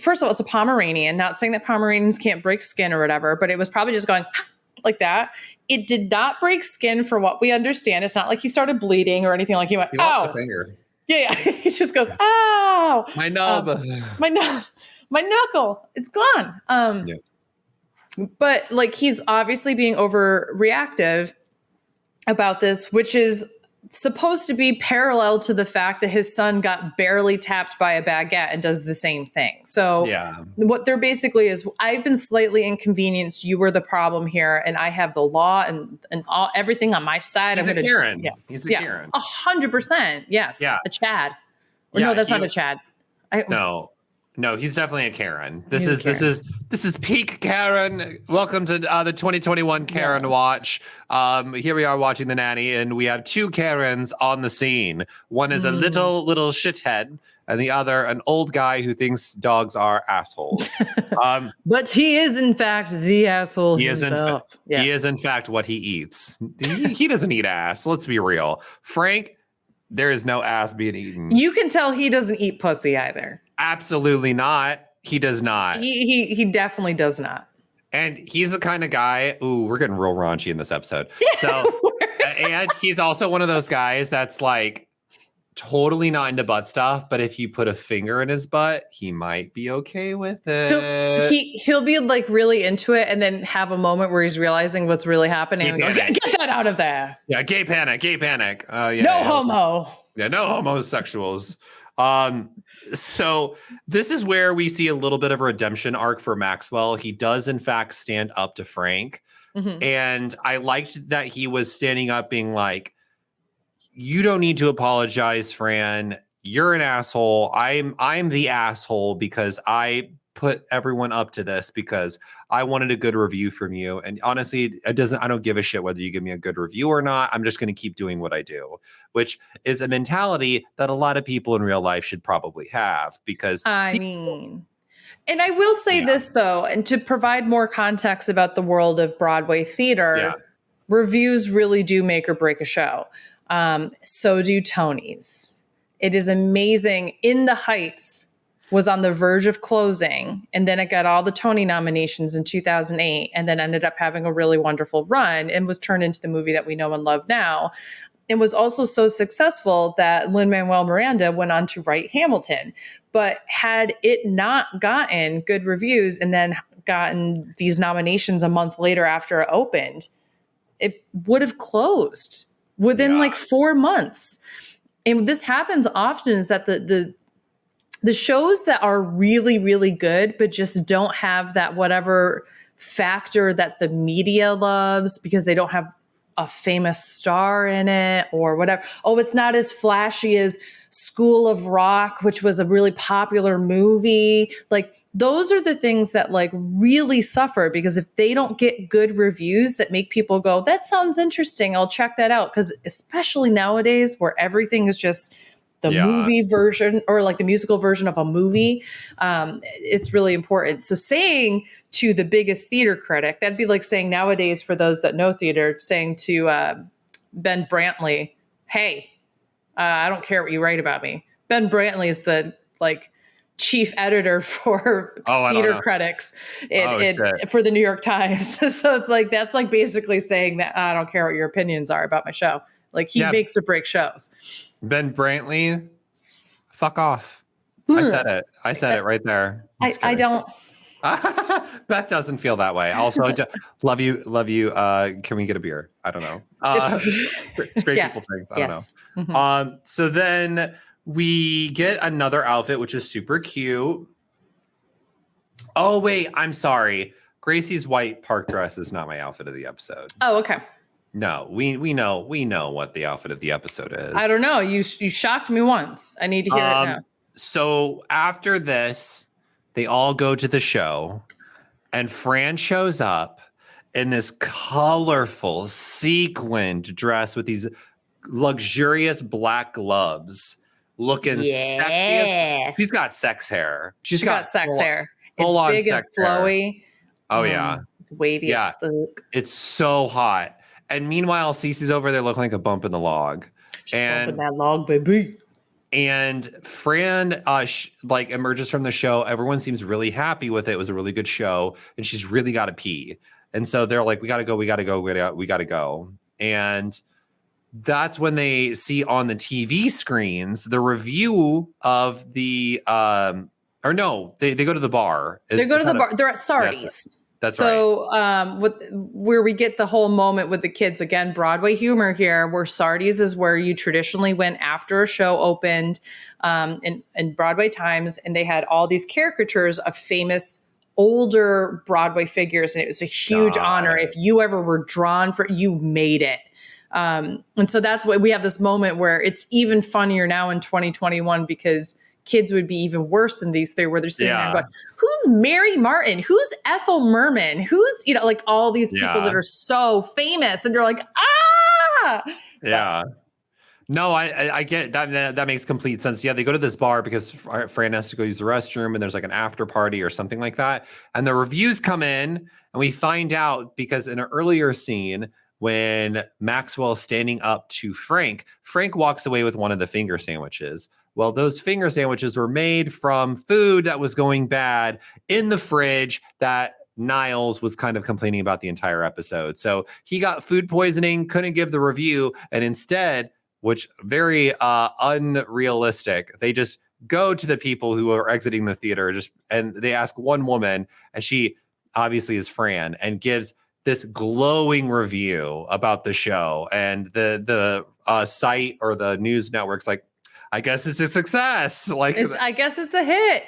first of all, it's a Pomeranian, not saying that Pomeranians can't break skin or whatever, but it was probably just going like that. It did not break skin for what we understand. It's not like he started bleeding or anything. Like he went, he lost a finger. Yeah. He just goes, ow. My nub. My knuckle. It's gone. But like he's obviously being overreactive about this, which is supposed to be parallel to the fact that his son got barely tapped by a baguette and does the same thing. So what they're basically is, I've been slightly inconvenienced. You were the problem here. And I have the law and everything on my side. He's a Karen. He's a Karen. 100%. Yes. Yeah. A Chad. Or no, that's not a Chad. No. No, he's definitely a Karen. This is peak Karen. Welcome to the 2021 Karen Watch. Here we are watching The Nanny, and we have two Karens on the scene. One is a little shithead, and the other an old guy who thinks dogs are assholes. But he is in fact the asshole himself. He is in fact what he eats. He doesn't eat ass. Let's be real. Frank, there is no ass being eaten. You can tell he doesn't eat pussy either. Absolutely not. He does not. He definitely does not. And he's the kind of guy. Ooh, we're getting real raunchy in this episode. So, and he's also one of those guys that's like totally not into butt stuff. But if you put a finger in his butt, he might be okay with it. He'll be like really into it, and then have a moment where he's realizing what's really happening. And go, get that out of there. Yeah, gay panic. Homo. Yeah, no homosexuals. So this is where we see a little bit of a redemption arc for Maxwell. He does in fact stand up to Frank. And I liked that he was standing up being like, you don't need to apologize, Fran. You're an asshole. I'm the asshole because I put everyone up to this because I wanted a good review from you. And honestly, I don't give a shit whether you give me a good review or not. I'm just going to keep doing what I do, which is a mentality that a lot of people in real life should probably have because and I will say this though, and to provide more context about the world of Broadway theater, reviews really do make or break a show. So do Tonys. It is amazing. In the Heights was on the verge of closing, and then it got all the Tony nominations in 2008, and then ended up having a really wonderful run and was turned into the movie that we know and love now. It was also so successful that Lin-Manuel Miranda went on to write Hamilton. But had it not gotten good reviews and then gotten these nominations a month later after it opened, it would have closed within like 4 months. And this happens often, is that the shows that are really, really good, but just don't have that whatever factor that the media loves because they don't have a famous star in it or whatever. Oh, it's not as flashy as School of Rock, which was a really popular movie. Like, those are the things that like really suffer because if they don't get good reviews that make people go, that sounds interesting, I'll check that out. Because especially nowadays where everything is just the movie version or like the musical version of a movie, it's really important. So saying to the biggest theater critic, that'd be like saying nowadays, for those that know theater, saying to Ben Brantley, hey, I don't care what you write about me. Ben Brantley is the like chief editor for theater critics for the New York Times. So it's like, that's like basically saying that I don't care what your opinions are about my show. Like he makes or breaks shows. Ben Brantley, fuck off. I said it right there. I don't. Beth doesn't feel that way. Also, love you. Can we get a beer? I don't know. Straight people things. I don't know. Mm-hmm. So then we get another outfit, which is super cute. Oh, wait. I'm sorry. Gracie's white park dress is not my outfit of the episode. Oh, okay. No, we know what the outfit of the episode is. I don't know. You shocked me once. I need to hear it now. So after this, they all go to the show, and Fran shows up in this colorful sequined dress with these luxurious black gloves, looking sexy. She's got sex hair. She's got sex hair. It's big and flowy. Hair. Oh yeah, it's wavy. Yeah, it's so hot. And meanwhile, Cece's over there looking like a bump in the log. She's bumping that log, baby. And Fran emerges from the show. Everyone seems really happy with it. It was a really good show. And she's really got to pee. And so they're like, we got to go. And that's when they see on the TV screens the review of the, they go to the bar. They go to the bar. They're at Sardi's. Yeah. That's right. Where we get the whole moment with the kids, again, Broadway humor here, where Sardi's is where you traditionally went after a show opened in Broadway times, and they had all these caricatures of famous older Broadway figures, and it was a huge honor. If you ever were drawn for it, you made it. And so that's why we have this moment where it's even funnier now in 2021 because kids would be even worse than these three, where they're sitting there going, who's Mary Martin? Who's Ethel Merman? Who's, you know, like all these people that are so famous, and you're like, ah, yeah. No, I get that. That makes complete sense. Yeah, they go to this bar because Fran has to go use the restroom, and there's like an after party or something like that. And the reviews come in, and we find out because in an earlier scene, when Maxwell's standing up to Frank walks away with one of the finger sandwiches. Well, those finger sandwiches were made from food that was going bad in the fridge that Niles was kind of complaining about the entire episode. So he got food poisoning, couldn't give the review, and instead, which very unrealistic, they just go to the people who are exiting the theater and they ask one woman, and she obviously is Fran, and gives this glowing review about the show, and the site or the news network's like, I guess it's a success. Like, I guess it's a hit.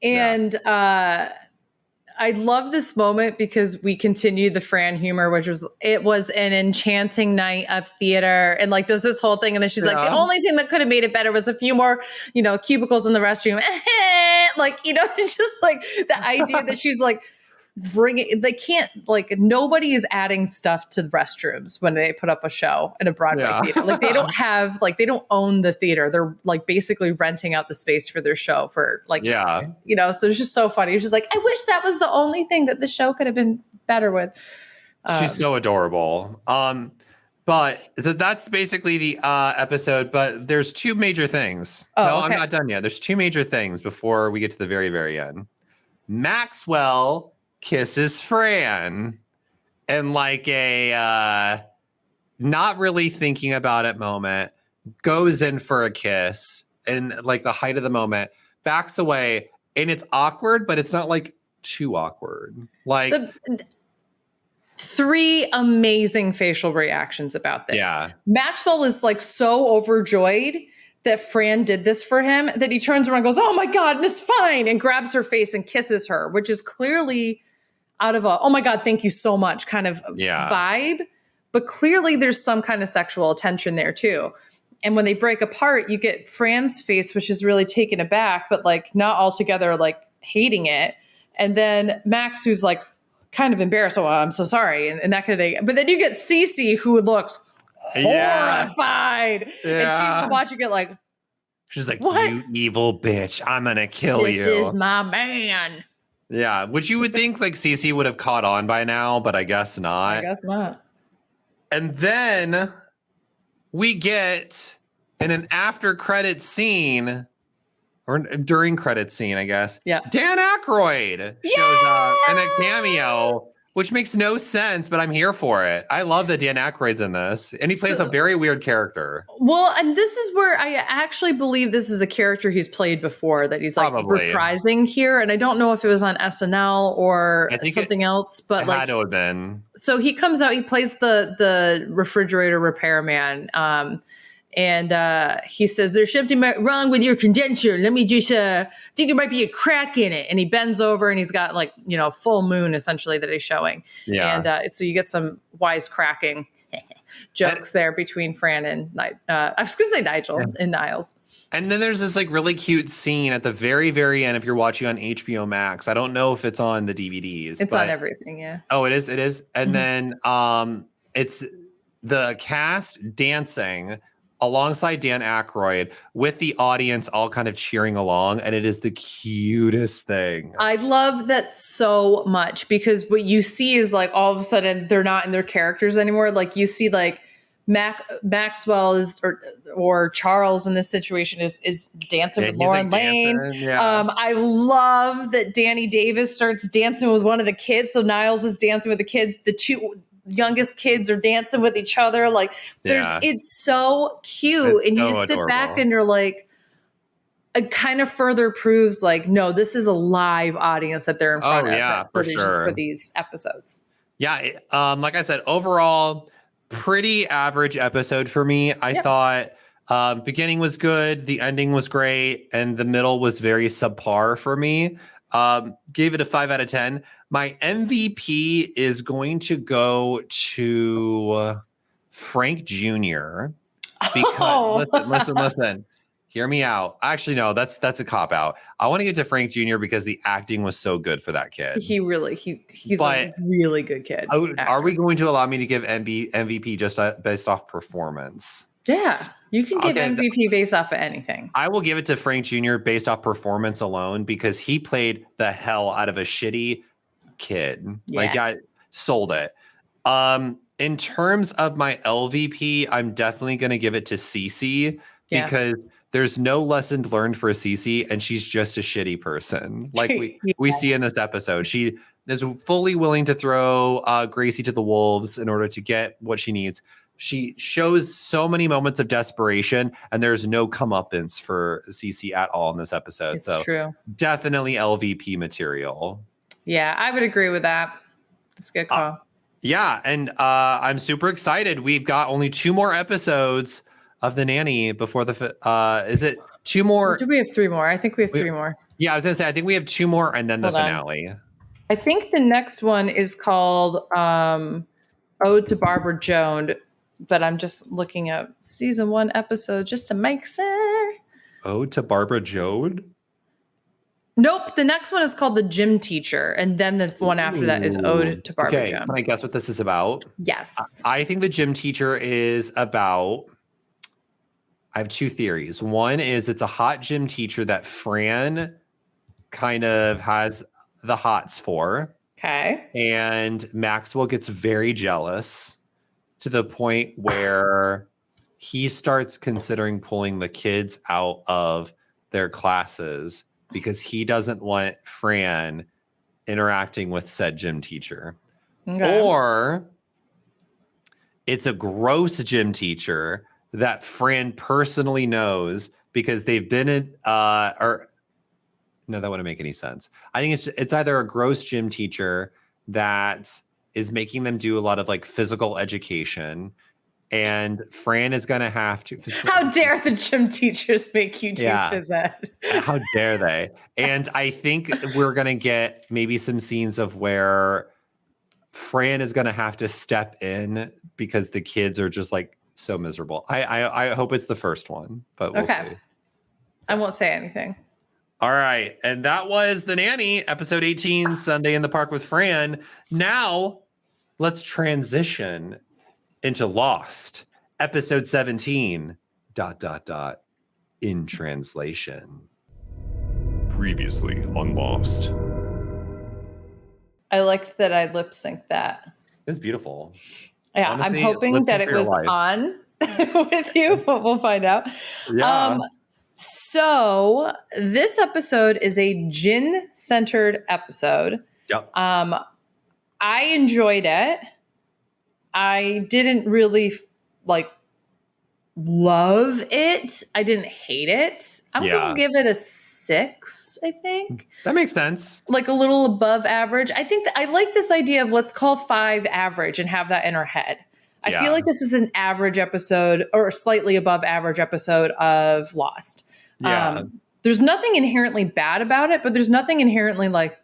And I love this moment because we continue the Fran humor, it was an enchanting night of theater, and like does this whole thing. And then she's like, the only thing that could have made it better was a few more, you know, cubicles in the restroom. Like, you know, just like the idea that she's like, they can't, like, nobody is adding stuff to the restrooms when they put up a show in a Broadway theater. Like, they don't have, like, they don't own the theater. They're like basically renting out the space for their show for like, you know, so it's just so funny. It's just like, I wish that was the only thing that the show could have been better with. She's so adorable. But that's basically the episode, but there's two major things. I'm not done yet. There's two major things before we get to the very, very end. Maxwell kisses Fran, and like a not really thinking about it moment, goes in for a kiss, and like the height of the moment, backs away, and it's awkward, but it's not like too awkward. Like three amazing facial reactions about this. Yeah. Maxwell was like so overjoyed that Fran did this for him that he turns around and goes, oh my God, Miss Fine, and grabs her face and kisses her, which is clearly out of a, oh my God, thank you so much kind of vibe. But clearly there's some kind of sexual attention there too. And when they break apart, you get Fran's face, which is really taken aback, but like not altogether like hating it. And then Max, who's like kind of embarrassed. Oh, I'm so sorry. And that kind of thing. But then you get Cece, who looks horrified. And she's just watching it like, she's like, what? You evil bitch. I'm going to kill you. This is my man. Yeah, which you would think like Cece would have caught on by now, but I guess not. I guess not. And then we get in an after credit scene, or during credit scene, I guess. Yeah. Dan Aykroyd shows up in a cameo, which makes no sense, but I'm here for it. I love that Dan Aykroyd's in this, and he plays a very weird character. Well, and this is where I actually believe this is a character he's played before that he's like reprising here. And I don't know if it was on SNL or something else, but like, had to have been. So he comes out, he plays the refrigerator repairman. And he says, there's something wrong with your condenser. Let me just think there might be a crack in it. And he bends over and he's got like, you know, full moon essentially that he's showing. Yeah. And so you get some wisecracking jokes there between Fran and I was going to say Nigel and Niles. And then there's this like really cute scene at the very, very end. If you're watching on HBO Max, I don't know if it's on the DVDs. It's on everything. Yeah. Oh, it is. It is. And then it's the cast dancing alongside Dan Aykroyd with the audience all kind of cheering along. And it is the cutest thing. I love that so much because what you see is like all of a sudden they're not in their characters anymore. Like you see like Maxwell is or Charles in this situation is dancing with Lauren Lane. I love that Danny Davis starts dancing with one of the kids. So Niles is dancing with the kids. The two youngest kids are dancing with each other. Like it's so cute. It's and you just sit back and you're like, it kind of further proves like, no, this is a live audience that they're in front of for these episodes. Yeah. Like I said, overall, pretty average episode for me. I thought beginning was good. The ending was great. And the middle was very subpar for me. Gave it a 5 out of 10. My MVP is going to go to Frank Jr. Because listen. Hear me out. Actually, no, that's a cop out. I want to get to Frank Jr. because the acting was so good for that kid. He's a really good kid. Are we going to allow me to give MVP just based off performance? Yeah, you can give MVP based off of anything. I will give it to Frank Jr. based off performance alone because he played the hell out of a shitty kid. Yeah. Like, I sold it. In terms of my LVP, I'm definitely going to give it to Cece because there's no lesson learned for Cece, and she's just a shitty person. Like we see in this episode, she is fully willing to throw Gracie to the wolves in order to get what she needs. She shows so many moments of desperation, and there's no comeuppance for Cece at all in this episode. It's true. Definitely LVP material. Yeah, I would agree with that. It's a good call. Yeah, and I'm super excited. We've got only 2 more episodes of The Nanny before is it 2 more? Do we have 3 more? I think we have 3 more. Yeah, I was going to say, I think we have 2 more and then the finale. I think the next one is called Ode to Barbara Jones, but I'm just looking at season 1 episode just to make sure. Ode to Barbara Jones? Nope. The next one is called The Gym Teacher. And then the one after that is Ode to Barbara Jones. Can I guess what this is about? Yes. I think The Gym Teacher is about... I have 2 theories. One is it's a hot gym teacher that Fran kind of has the hots for. Okay. And Maxwell gets very jealous to the point where he starts considering pulling the kids out of their classes because he doesn't want Fran interacting with said gym teacher. Okay. Or it's a gross gym teacher that Fran personally knows because they've been in, no, that wouldn't make any sense. I think it's either a gross gym teacher that is making them do a lot of like physical education, and Fran is going to have to. How dare the gym teachers make you do phys ed? How dare they? And I think we're going to get maybe some scenes of where Fran is going to have to step in because the kids are just like so miserable. I hope it's the first one, but we'll see. I won't say anything. All right. And that was The Nanny, episode 18, Sunday in the Park with Fran. Now let's transition into Lost, episode 17, ... in translation. Previously on Lost. I liked that I lip synced that. It's beautiful. Yeah, honestly, I'm hoping that it was on with you, but we'll find out. Yeah. So this episode is a Jin-centered episode. Yep. I enjoyed it. I didn't really love it. I didn't hate it. I'm going to give it a 6, I think. That makes sense. Like a little above average. I think I like this idea of let's call 5 average and have that in our head. I feel like this is an average episode or a slightly above average episode of Lost. Yeah. There's nothing inherently bad about it, but there's nothing inherently like,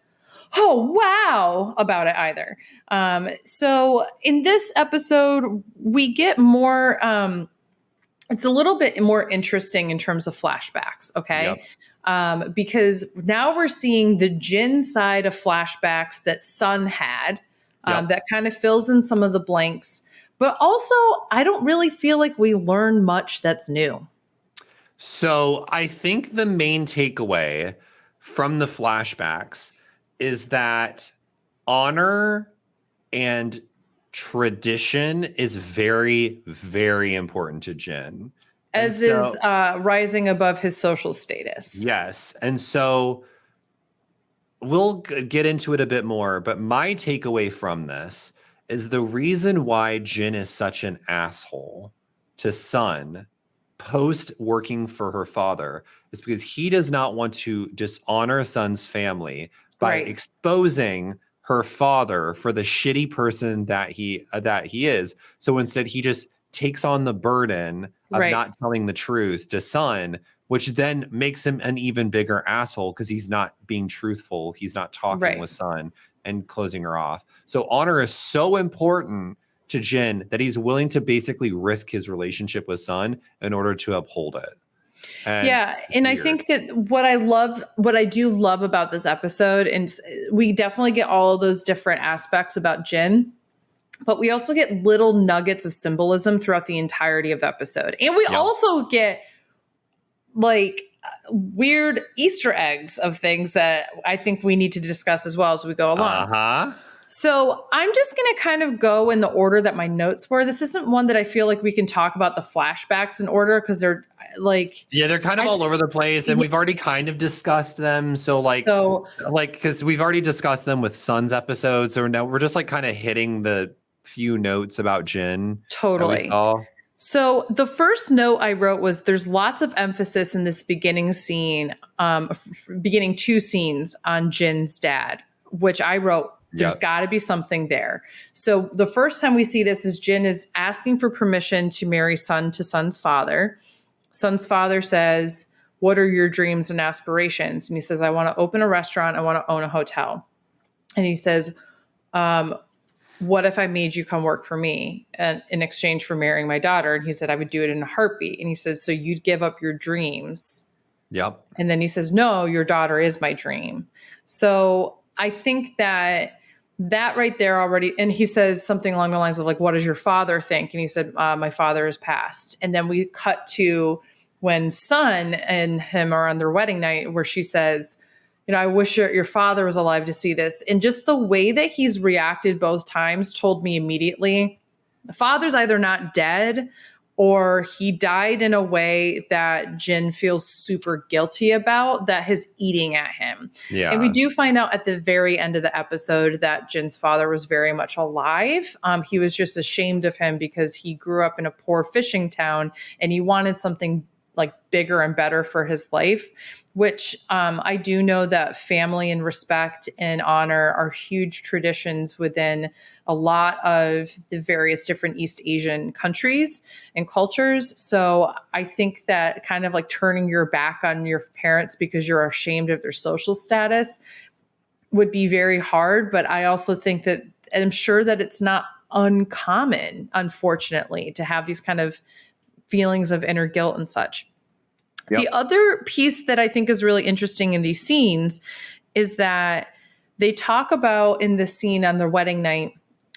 oh, wow, about it either. So in this episode, we get more, it's a little bit more interesting in terms of flashbacks, okay? Yep. Because now we're seeing the Jin side of flashbacks that Sun had, that kind of fills in some of the blanks. But also, I don't really feel like we learn much that's new. So I think the main takeaway from the flashbacks is that honor and tradition is very, very important to Jin. As is rising above his social status. Yes. And so we'll get into it a bit more, but my takeaway from this is the reason why Jin is such an asshole to Sun post working for her father is because he does not want to dishonor Sun's family by exposing her father for the shitty person that he is. So instead, he just takes on the burden of not telling the truth to Sun, which then makes him an even bigger asshole because he's not being truthful. He's not talking with Sun and closing her off. So honor is so important to Jin that he's willing to basically risk his relationship with Sun in order to uphold it. And yeah. And I think that what I do love about this episode, and we definitely get all of those different aspects about Jin, but we also get little nuggets of symbolism throughout the entirety of the episode. And we also get like weird Easter eggs of things that I think we need to discuss as well as we go along. So I'm just going to kind of go in the order that my notes were. This isn't one that I feel like we can talk about the flashbacks in order because they're like, they're kind of all over the place, and we've already kind of discussed them. So because we've already discussed them with Sun's episodes, so now we're just like kind of hitting the few notes about Jin. Totally. So the first note I wrote was there's lots of emphasis in this beginning scene, beginning two scenes on Jin's dad, which I wrote, there's got to be something there. So the first time we see this is Jin is asking for permission to marry Sun to Sun's father. Sun's father says, "What are your dreams and aspirations?" And he says, "I want to open a restaurant. I want to own a hotel." And he says, "What if I made you come work for me in exchange for marrying my daughter?" And he said, "I would do it in a heartbeat." And he says, "So you'd give up your dreams?" Yep. And then he says, "No, your daughter is my dream." So I think that right there already, and he says something along the lines of like, "What does your father think?" And he said, "My father has passed." And then we cut to when Sun and him are on their wedding night where she says, "I wish your father was alive to see this." And just the way that he's reacted both times told me immediately, the father's either not dead or he died in a way that Jin feels super guilty about, that is eating at him. Yeah. And we do find out at the very end of the episode that Jin's father was very much alive. He was just ashamed of him because he grew up in a poor fishing town and he wanted something like bigger and better for his life, which I do know that family and respect and honor are huge traditions within a lot of the various different East Asian countries and cultures. So I think that kind of like turning your back on your parents because you're ashamed of their social status would be very hard. But I also think that, and I'm sure that it's not uncommon, unfortunately, to have these kind of feelings of inner guilt and such. Yep. The other piece that I think is really interesting in these scenes is that they talk about in the scene on their wedding night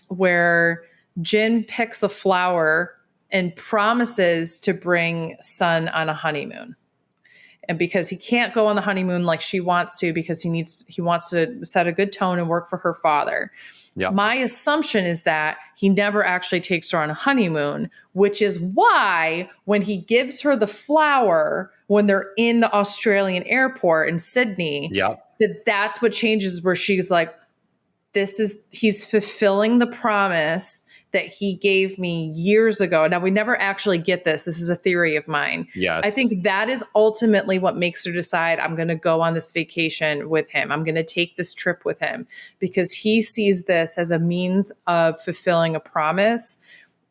where Jin picks a flower and promises to bring Sun on a honeymoon. And because he can't go on the honeymoon like she wants to, because he wants to set a good tone and work for her father. Yep. My assumption is that he never actually takes her on a honeymoon, which is why when he gives her the flower when they're in the Australian airport in Sydney, yep, that's what changes, where she's like, he's fulfilling the promise that he gave me years ago. Now, we never actually get this. This is a theory of mine. Yes. I think that is ultimately what makes her decide, I'm going to go on this vacation with him. I'm going to take this trip with him because he sees this as a means of fulfilling a promise.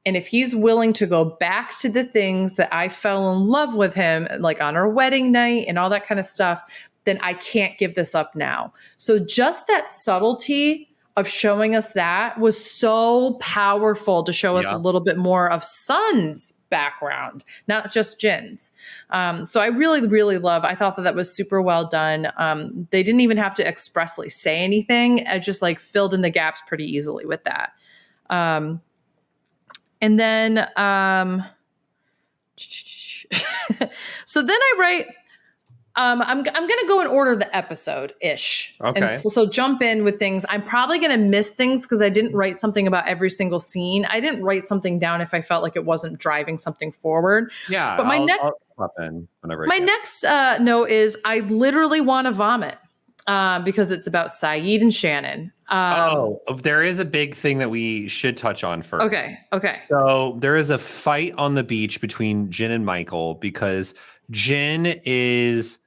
And if he's willing to go back to the things that I fell in love with him, like on our wedding night and all that kind of stuff, then I can't give this up now. So just that subtlety of showing us that was so powerful to show us a little bit more of Sun's background, not just Jin's. So I really, really I thought that was super well done. They didn't even have to expressly say anything. I just like filled in the gaps pretty easily with that. And then, so then I write, I'm going to go in order of the episode-ish. Okay. And so jump in with things. I'm probably going to miss things because I didn't write something about every single scene. I didn't write something down if I felt like it wasn't driving something forward. Yeah. But my next note is I literally want to vomit because it's about Saeed and Shannon. There is a big thing that we should touch on first. Okay. So there is a fight on the beach between Jin and Michael because Jin is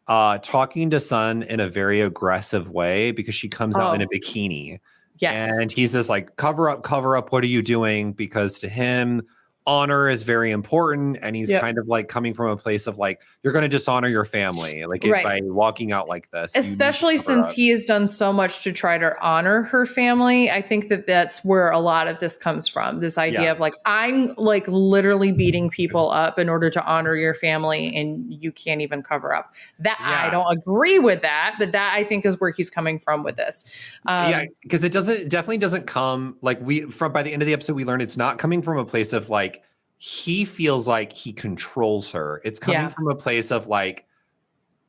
talking to Sun in a very aggressive way because she comes out in a bikini. Yes. And he says like, cover up. What are you doing? Because to him, honor is very important, and he's Yep. kind of like coming from a place of like, you're going to dishonor your family, like Right. by walking out like this. You need to Especially cover since up. he has done so much to try to honor her family. I think that that's where a lot of this comes from. This idea Yeah. of like, I'm like literally beating people up in order to honor your family, and you can't even cover up that. I Yeah. don't agree with that, but that I think is where he's coming from with this. Yeah, because it definitely doesn't come like by the end of the episode, we learn it's not coming from a place of like, he feels like he controls her. It's coming Yeah. from a place of like,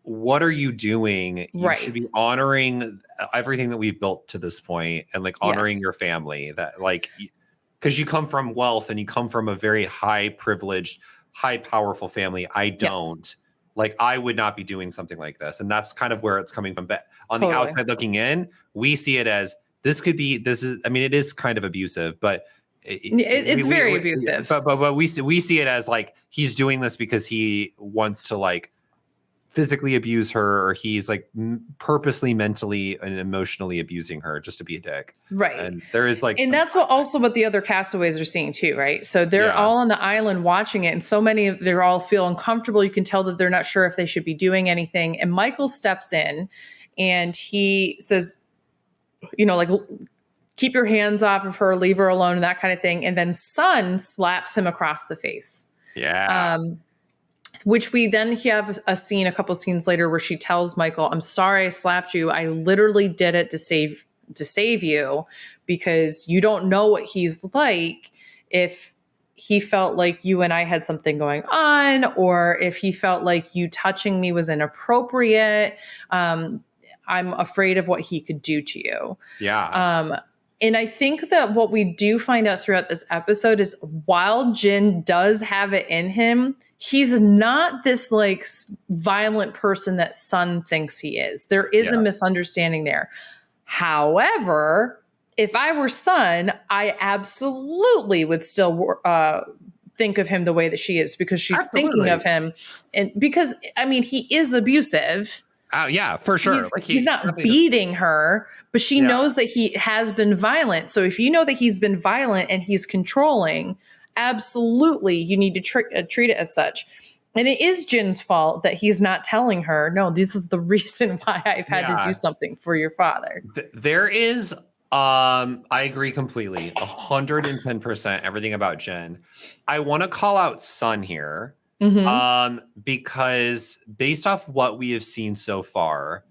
what are you doing? You Right. should be honoring everything that we've built to this point, and like honoring Yes. your family, that like, because you come from wealth and you come from a very high privileged, high powerful family. I don't. Like, I would not be doing something like this. And that's kind of where it's coming from. But on the Totally. outside looking in, we see it as it is kind of abusive, but It's very abusive. But we see it as like, he's doing this because he wants to like physically abuse her, or he's like purposely mentally and emotionally abusing her just to be a dick. Right. And there is like, and that's what the other castaways are seeing too, right? So they're all on the island watching it, and so many of they're all feel uncomfortable. You can tell that they're not sure if they should be doing anything. And Michael steps in and he says, like, keep your hands off of her, leave her alone, and that kind of thing. And then Sun slaps him across the face. yeah. Which we then have a scene, a couple scenes later, where she tells Michael, "I'm sorry I slapped you. I literally did it to save you, because you don't know what he's like if he felt like you and I had something going on, or if he felt like you touching me was inappropriate. I'm afraid of what he could do to you." Yeah. And I think that what we do find out throughout this episode is, while Jin does have it in him, he's not this like violent person that Sun thinks he is. There is a misunderstanding there. However, if I were Sun, I absolutely would still think of him the way that she is, because she's thinking of him. And because, I mean, he is abusive. Oh yeah, for sure. He's not beating her, but she knows that he has been violent. So if you know that he's been violent and he's controlling, absolutely, you need to treat it as such. And it is Jin's fault that he's not telling her, no, this is the reason why I've had to do something for your father. There is, I agree completely, 110% everything about Jin. I want to call out Sun here. Because based off what we have seen so far,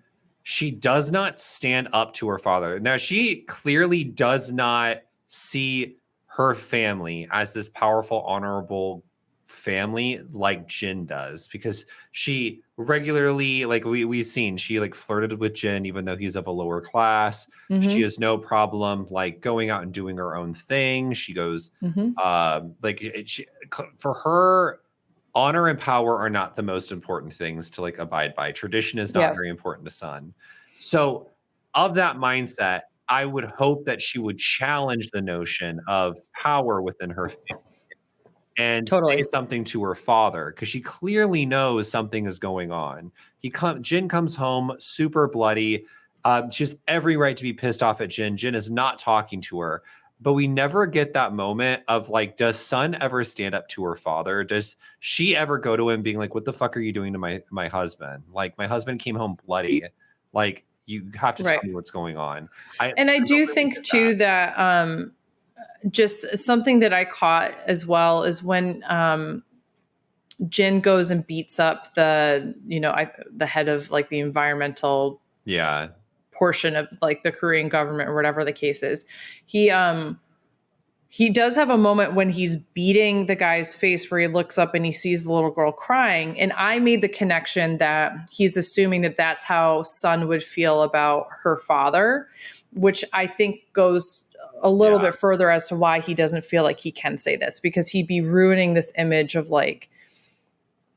she does not stand up to her father. Now, she clearly does not see her family as this powerful, honorable family like Jin does, because she regularly, like we've seen, she like flirted with Jin even though he's of a lower class. She has no problem like going out and doing her own thing. She goes for her, honor and power are not the most important things to like abide by. Tradition is not very important to Sun. So of that mindset, I would hope that she would challenge the notion of power within her family and say something to her father, because she clearly knows something is going on. Jin comes home super bloody. She has every right to be pissed off at Jin. Jin is not talking to her. But we never get that moment of like, does Sun ever stand up to her father? Does she ever go to him being like, what the fuck are you doing to my husband? Like, my husband came home bloody. Like, you have to tell me what's going on. I do think too that just something that I caught as well is when Jin goes and beats up the head of like the environmental portion of like the Korean government or whatever the case is. He does have a moment when he's beating the guy's face where he looks up and he sees the little girl crying. And I made the connection that he's assuming that that's how Sun would feel about her father, which I think goes a little bit further as to why he doesn't feel like he can say this, because he'd be ruining this image of like,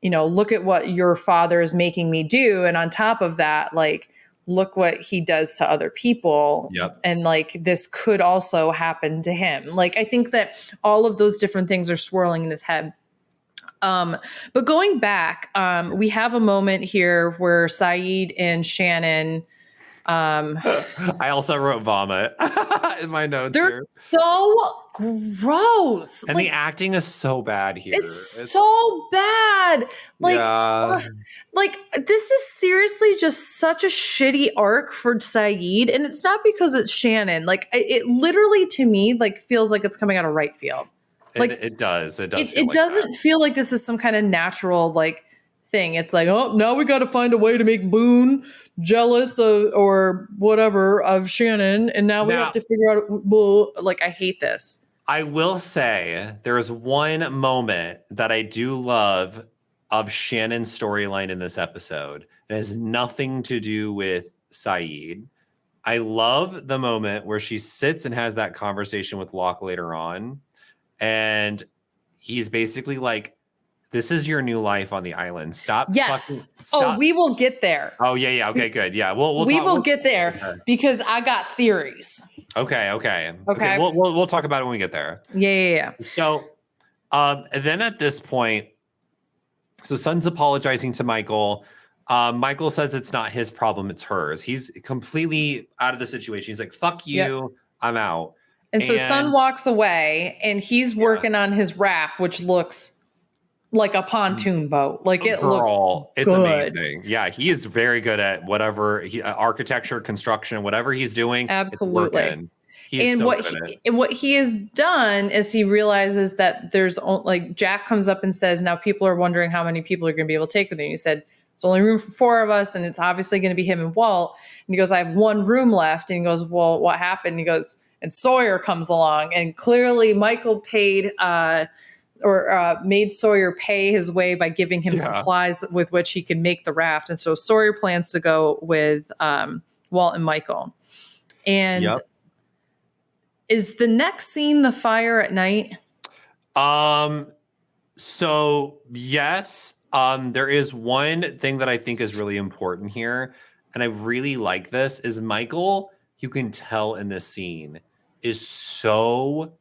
look at what your father is making me do. And on top of that, like, look what he does to other people. And like, this could also happen to him. Like, I think that all of those different things are swirling in his head. But going back, we have a moment here where Saeed and Shannon I also wrote vomit in my notes They're here. so gross. And the acting is so bad here. It's so bad. Yeah. This is seriously just such a shitty arc for Saeed. And it's not because it's Shannon. It literally to me feels like it's coming out of right field. It does. It does. It doesn't feel like this is some kind of natural thing. It's oh, now we got to find a way to make Boone jealous or whatever of Shannon, and now we have to figure out. I hate this. I will say there is one moment that I do love of Shannon's storyline in this episode. It has nothing to do with Saeed. I love the moment where she sits and has that conversation with Locke later on, and he's basically like, this is your new life on the island. Stop. Yes. Stop. Oh, we will get there. Oh, yeah. Okay, good. Yeah. We'll get there because I got theories. Okay. We'll talk about it when we get there. Yeah. So, then at this point, so Sun's apologizing to Michael. Michael says it's not his problem, it's hers. He's completely out of the situation. He's like, fuck you. Yep. I'm out. And so Sun walks away and he's working on his raft, which looks like a pontoon boat. It looks it's good. Amazing. Yeah, he is very good at whatever architecture, construction, whatever he's doing. Absolutely. And what he has done is he realizes that there's Jack comes up and says, now people are wondering how many people are going to be able to take with him. He said, it's only room for 4 of us, and it's obviously going to be him and Walt. And he goes, I have 1 room left. And he goes, well, what happened? And he goes, and Sawyer comes along, and clearly Michael paid made Sawyer pay his way by giving him supplies with which he can make the raft. And so Sawyer plans to go with Walt and Michael. And is the next scene the fire at night? So yes, there is one thing that I think is really important here, and I really like this, is Michael, you can tell in this scene, is so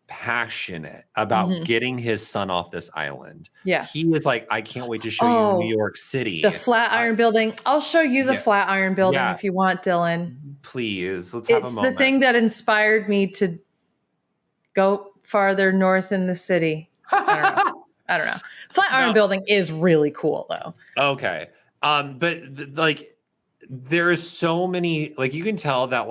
passionate about getting his son off this island. Yeah. He was like, I can't wait to show you New York City. The Flatiron Building. I'll show you the Flatiron Building if you want, Dylan. Please, let's have a moment. It's the thing that inspired me to go farther north in the city. I don't know. Flatiron Building is really cool though. Okay. But there is so many, you can tell that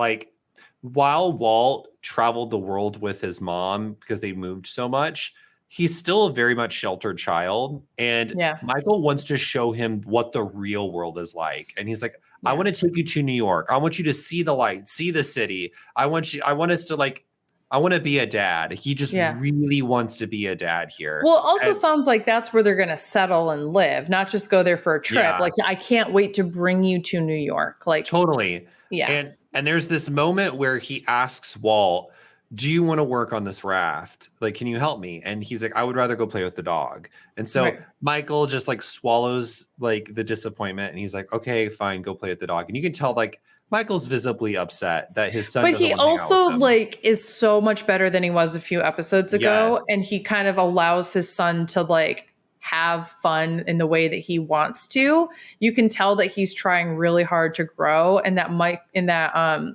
while Walt traveled the world with his mom because they moved so much, he's still a very much sheltered child. And Michael wants to show him what the real world is like. And he's like, I want to take you to New York. I want you to see the light, see the city. I want to be a dad. He just really wants to be a dad here. Well, it also sounds like that's where they're going to settle and live, not just go there for a trip. Yeah. I can't wait to bring you to New York. Totally. Yeah. And there's this moment where he asks Walt, do you want to work on this raft? Can you help me? And he's like, I would rather go play with the dog. And so Michael just swallows the disappointment. And he's like, okay, fine, go play with the dog. And you can tell Michael's visibly upset that his son. But he also is so much better than he was a few episodes ago. Yes. And he kind of allows his son to have fun in the way that he wants to. You can tell that he's trying really hard to grow, and that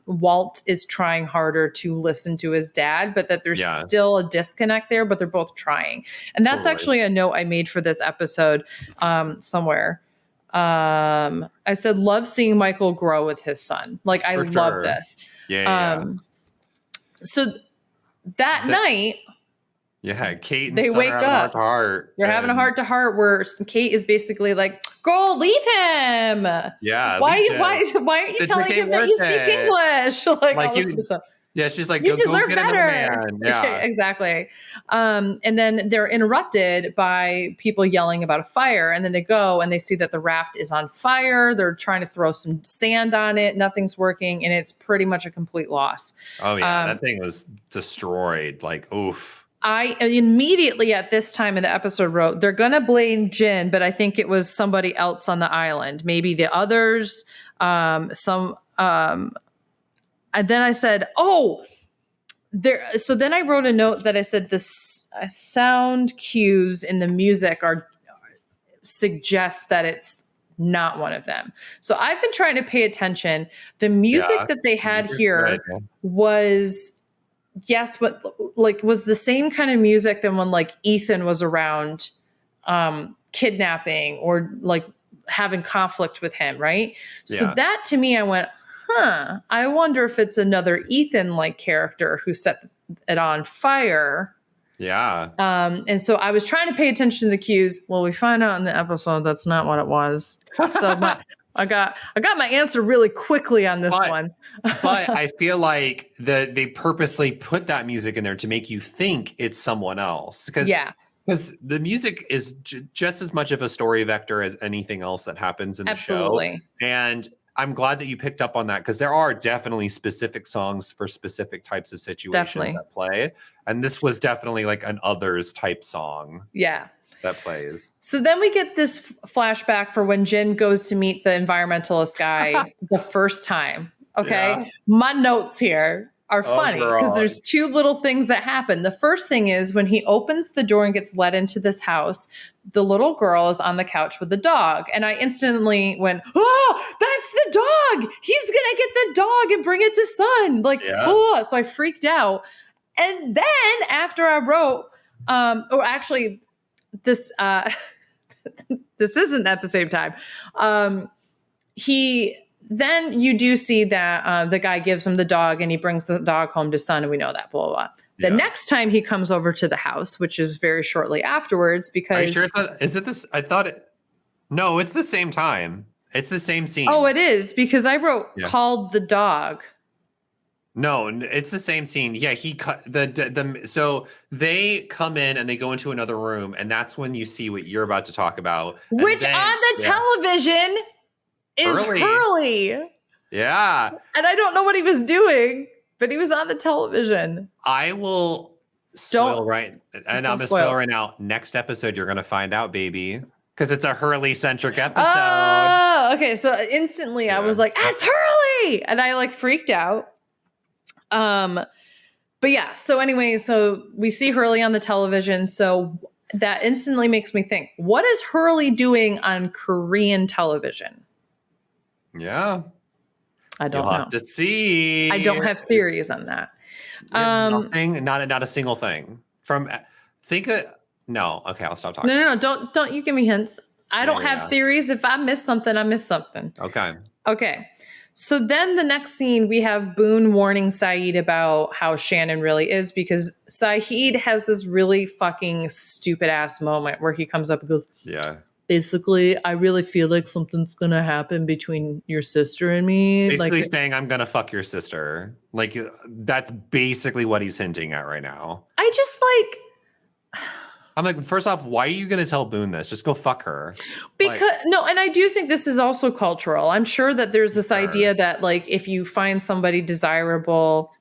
Walt is trying harder to listen to his dad, but that there's still a disconnect there, but they're both trying. And that's actually a note I made for this episode somewhere. I said, love seeing Michael grow with his son. I love this. Yeah. So that night, Kate and they son wake are up. Heart-to-heart. They're having a heart-to-heart where Kate is basically like, "Girl, leave him. Yeah. Why aren't you telling him that you speak English?" She's like, you deserve go better. Yeah, exactly. And then they're interrupted by people yelling about a fire. And then they go and they see that the raft is on fire. They're trying to throw some sand on it. Nothing's working. And it's pretty much a complete loss. Oh, yeah. That thing was destroyed. Oof. I immediately at this time in the episode wrote, they're going to blame Jin, but I think it was somebody else on the island. Maybe the others, and then I said, so then I wrote a note that I said the sound cues in the music suggest that it's not one of them. So I've been trying to pay attention. The music that they had here was, yes, but like was the same kind of music than when like Ethan was around kidnapping or like having conflict with him, right? So that to me, I went, I wonder if it's another Ethan-like character who set it on fire. Yeah. And so I was trying to pay attention to the cues. Well, we find out in the episode that's not what it was. So I got my answer really quickly on this one. But I feel like they purposely put that music in there to make you think it's someone else. Because the music is just as much of a story vector as anything else that happens in the show. And I'm glad that you picked up on that, because there are definitely specific songs for specific types of situations that play. And this was definitely like an others type song. Yeah. That plays. So then we get this flashback for when Jin goes to meet the environmentalist guy the first time. Okay. Yeah. My notes here are funny because there's two little things that happen. The first thing is when he opens the door and gets led into this house, the little girl is on the couch with the dog. And I instantly went, oh, that's the dog. He's going to get the dog and bring it to Sun. Like, oh, so I freaked out. And then after I wrote, or actually this, this isn't at the same time. Then you do see that the guy gives him the dog and he brings the dog home to Sun, and we know that, blah, blah, blah. The next time he comes over to the house, which is very shortly afterwards, because... Are you sure is it this? I thought it... No, it's the same time. It's the same scene. Oh, it is, because I wrote called the dog. No, it's the same scene. Yeah, he cut so they come in and they go into another room, and that's when you see what you're about to talk about. Which then, on the television... is Hurley. Yeah. And I don't know what he was doing, but he was on the television. I will spoil I'm going to spoil right now. Next episode, you're going to find out, baby. Because it's a Hurley-centric episode. Oh, okay. So instantly I was like, it's Hurley! And I like freaked out. But yeah, so anyway, so we see Hurley on the television. So that instantly makes me think, what is Hurley doing on Korean television? Yeah. I don't know. Have to see. I don't have theories on that. Nothing, not a single thing. No, okay, I'll stop talking. No, don't you give me hints. I don't have theories. If I miss something, I miss something. Okay. So then the next scene, we have Boone warning Saeed about how Shannon really is, because Saeed has this really fucking stupid ass moment where he comes up and goes, basically, I really feel like something's going to happen between your sister and me. Basically saying, I'm going to fuck your sister. Like, that's basically what he's hinting at right now. I'm like, first off, why are you going to tell Boone this? Just go fuck her. Because, no, and I do think this is also cultural. I'm sure that there's this idea that, like, if you find somebody desirable,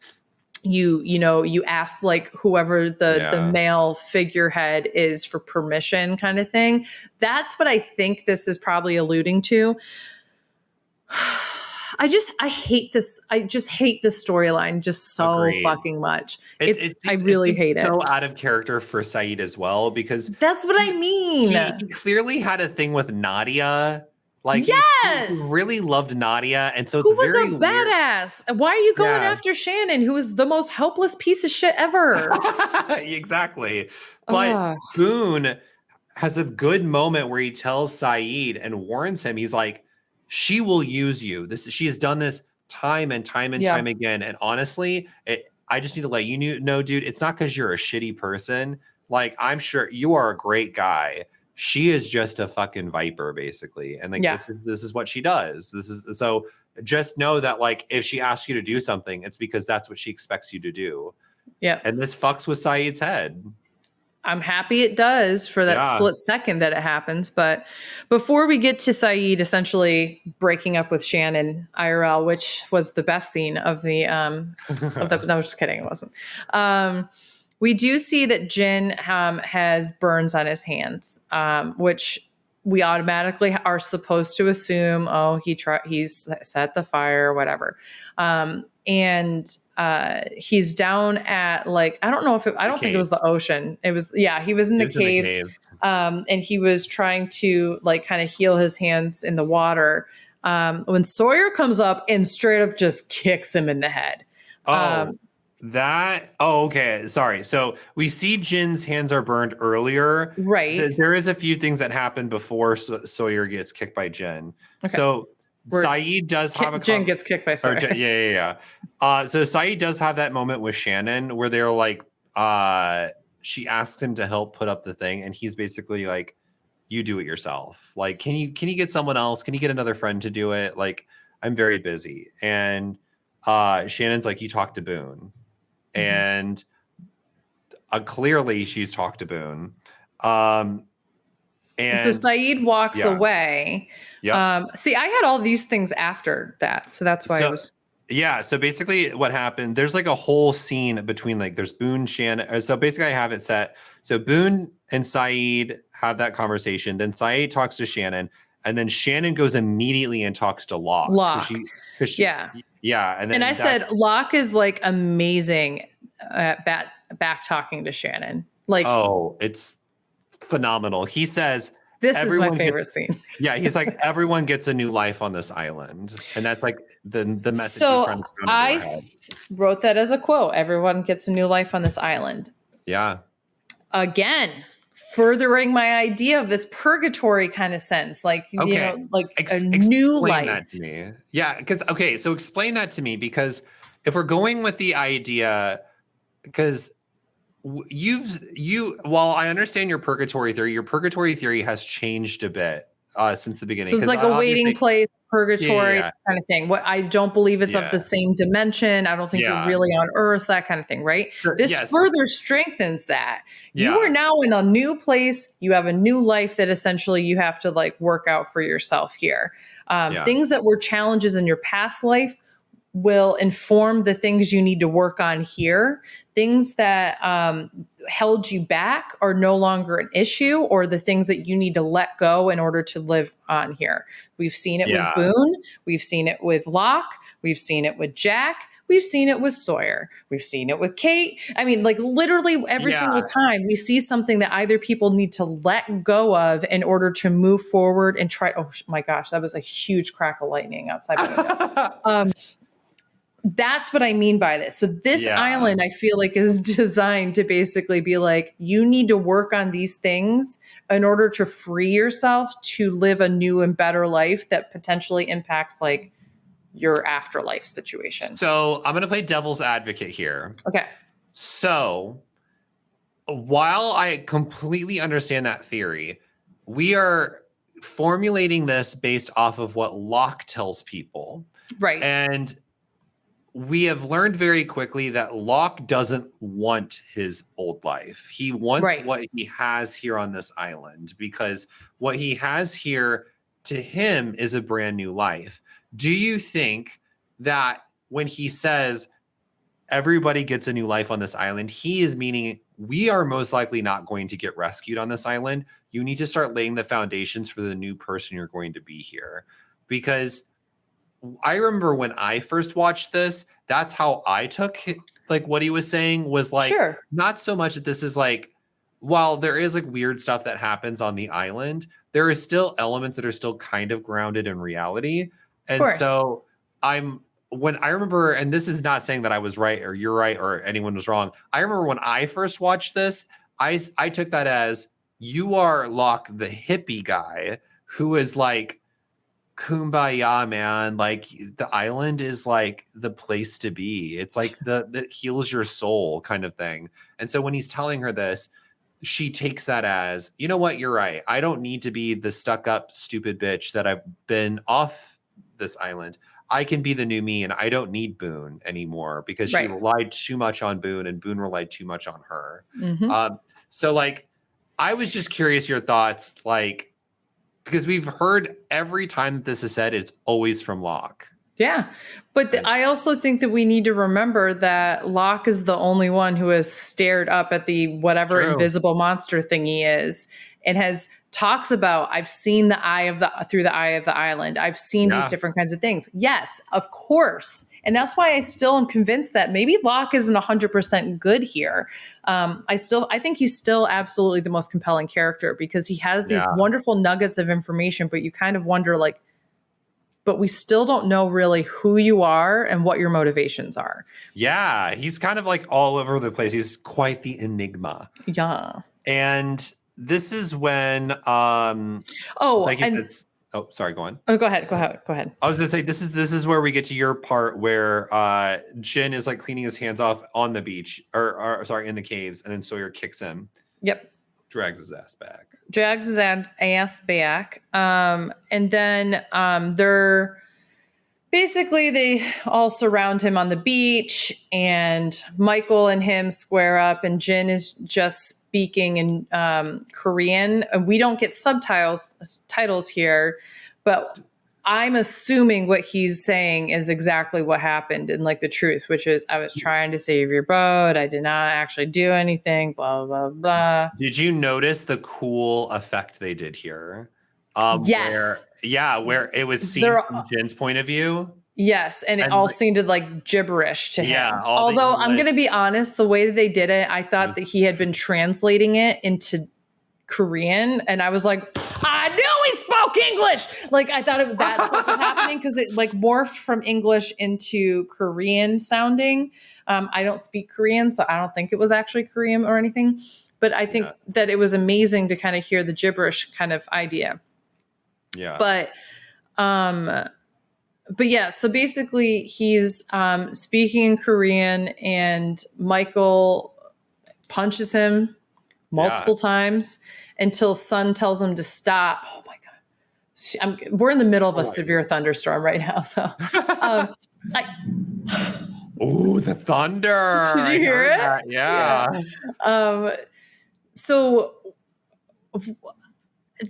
you ask like whoever the male figurehead is for permission kind of thing. That's what I think this is probably alluding to. I hate this. I just hate this storyline just so fucking much. I really hate it. So out of character for Saeed as well, because that's what I mean. He clearly had a thing with Nadia. Like, he really loved Nadia, and so it's very weird. Badass. Why are you going after Shannon, who is the most helpless piece of shit ever? Exactly. But Boone has a good moment where he tells Saeed and warns him. He's like, she will use you. She has done this time and time and time again. And honestly, I just need to let you know, dude, it's not because you're a shitty person. Like, I'm sure you are a great guy. She is just a fucking viper, basically. And like, this is what she does. So just know that, like, if she asks you to do something, it's because that's what she expects you to do. Yeah. And this fucks with Saeed's head. I'm happy it does for that split second that it happens. But before we get to Saeed essentially breaking up with Shannon IRL, which was the best scene of the, no, I'm just kidding. It wasn't. We do see that Jin has burns on his hands, which we automatically are supposed to assume, he's set the fire or whatever. and he's down at like, I don't know if I don't think it was the ocean. It was, he was in the caves. And he was trying to like kind of heal his hands in the water. When Sawyer comes up and straight up just kicks him in the head. Okay. Sorry. So we see Jin's hands are burned earlier. Right. There is a few things that happen before Sawyer gets kicked by Jin. Okay. So Saeed does have Jin gets kicked by Sawyer. So Saeed does have that moment with Shannon where they're like, she asked him to help put up the thing, and he's basically like, you do it yourself. Like, can you get someone else? Can you get another friend to do it? Like, I'm very busy. And Shannon's like, you talk to Boone. And clearly she's talked to Boone. And so Saeed walks away. Yeah. See, I had all these things after that. So that's why I was. Yeah. So basically what happened, there's like a whole scene between like, there's Boone, Shannon. So basically I have it set. So Boone and Saeed have that conversation. Then Saeed talks to Shannon. And then Shannon goes immediately and talks to Locke. Yeah. And I said, Locke is like amazing at back talking to Shannon. Like, oh, it's phenomenal. He says, this is my favorite scene. Yeah. He's like, everyone gets a new life on this island. And that's like the message. So I wrote that as a quote. Everyone gets a new life on this island. Yeah. Again, furthering my idea of this purgatory kind of sense, like, you know, like a new life. That to me. Yeah. So explain that to me, because if we're going with the idea, because while I understand your purgatory theory has changed a bit since the beginning. So it's like a waiting place, purgatory kind of thing. What I don't believe it's of the same dimension. I don't think you're really on Earth, that kind of thing, right? So, this further strengthens that. You are now in a new place. You have a new life that essentially you have to like work out for yourself here. Things that were challenges in your past life will inform the things you need to work on here. Things that held you back are no longer an issue, or the things that you need to let go in order to live on here. We've seen it with Boone. We've seen it with Locke. We've seen it with Jack. We've seen it with Sawyer. We've seen it with Kate. I mean, like literally every single time we see something that either people need to let go of in order to move forward and try. Oh my gosh, that was a huge crack of lightning outside my window. That's what I mean by this. So this island, I feel like, is designed to basically be like, you need to work on these things in order to free yourself to live a new and better life that potentially impacts like your afterlife situation. So I'm going to play devil's advocate here. Okay. So while I completely understand that theory, we are formulating this based off of what Locke tells people. Right. And we have learned very quickly that Locke doesn't want his old life. He wants what he has here on this island, because what he has here to him is a brand new life. Do you think that when he says everybody gets a new life on this island, he is meaning we are most likely not going to get rescued on this island? You need to start laying the foundations for the new person you're going to be here. Because I remember when I first watched this, that's how I took like what he was saying was like, not so much that this is like, while there is like weird stuff that happens on the island, there is still elements that are still kind of grounded in reality. And so when I remember, and this is not saying that I was right or you're right or anyone was wrong. I remember when I first watched this, I took that as you are Locke, the hippie guy who is like, kumbaya, man, like the island is like the place to be. It's like that heals your soul kind of thing. And so when he's telling her this, she takes that as, you know what, you're right. I don't need to be the stuck up stupid bitch that I've been off this island. I can be the new me, and I don't need Boone anymore because she relied too much on Boone and Boone relied too much on her. So like, I was just curious your thoughts, like, because we've heard every time that this is said, it's always from Locke. Yeah. But I also think that we need to remember that Locke is the only one who has stared up at the whatever invisible monster thing he is and talks about, I've seen through the eye of the island. I've seen these different kinds of things. Yes, of course. And that's why I still am convinced that maybe Locke isn't 100% good here. I think he's still absolutely the most compelling character because he has these wonderful nuggets of information, but you kind of wonder like, but we still don't know really who you are and what your motivations are. Yeah. He's kind of like all over the place. He's quite the enigma. Yeah. And this is when sorry, go on. Oh, go ahead. I was gonna say this is where we get to your part where Jin is like cleaning his hands off on the beach or sorry, in the caves, and then Sawyer kicks him. Yep. Drags his ass back. And then they all surround him on the beach, and Michael and him square up, and Jin is just speaking in Korean. We don't get titles here, but I'm assuming what he's saying is exactly what happened and like the truth, which is I was trying to save your boat. I did not actually do anything, blah, blah, blah. Did you notice the cool effect they did here? Yes. Where it was seen from Jin's point of view. Yes, and it all sounded like gibberish to him. Yeah, although I'm going to be honest, the way that they did it, I thought that he had been translating it into Korean, and I was like, I knew he spoke English. Like I thought that's what was happening because it like morphed from English into Korean sounding. I don't speak Korean, so I don't think it was actually Korean or anything. But I think that it was amazing to kind of hear the gibberish kind of idea. Yeah. But yeah, so basically he's speaking in Korean, and Michael punches him multiple times until Sun tells him to stop. Oh my God. We're in the middle of a severe thunderstorm right now. So, oh, the thunder. Did you hear it? That. Yeah. So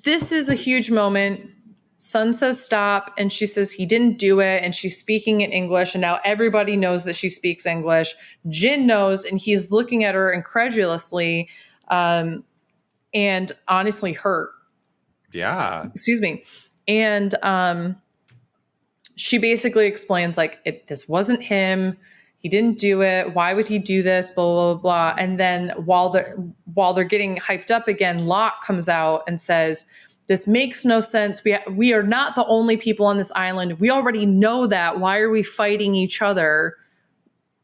this is a huge moment. Sun says stop, and she says he didn't do it, and she's speaking in English, and now everybody knows that she speaks English. Jin knows, and he's looking at her incredulously, and honestly hurt. Yeah. Excuse me. And she basically explains like this wasn't him. He didn't do it. Why would he do this? Blah, blah, blah. And then while they're getting hyped up again, Locke comes out and says, this makes no sense. We are not the only people on this island. We already know that. Why are we fighting each other?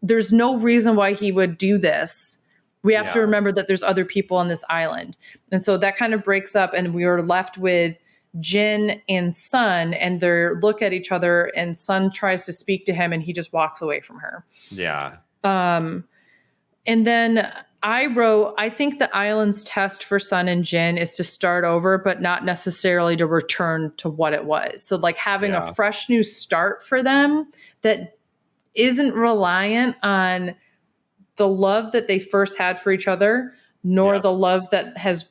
There's no reason why he would do this. We have to remember that there's other people on this island. And so that kind of breaks up, and we are left with Jin and Sun, and they look at each other, and Sun tries to speak to him, and he just walks away from her. Yeah. And then I think the island's test for Sun and Jin is to start over, but not necessarily to return to what it was. So like having a fresh new start for them that isn't reliant on the love that they first had for each other, nor the love that has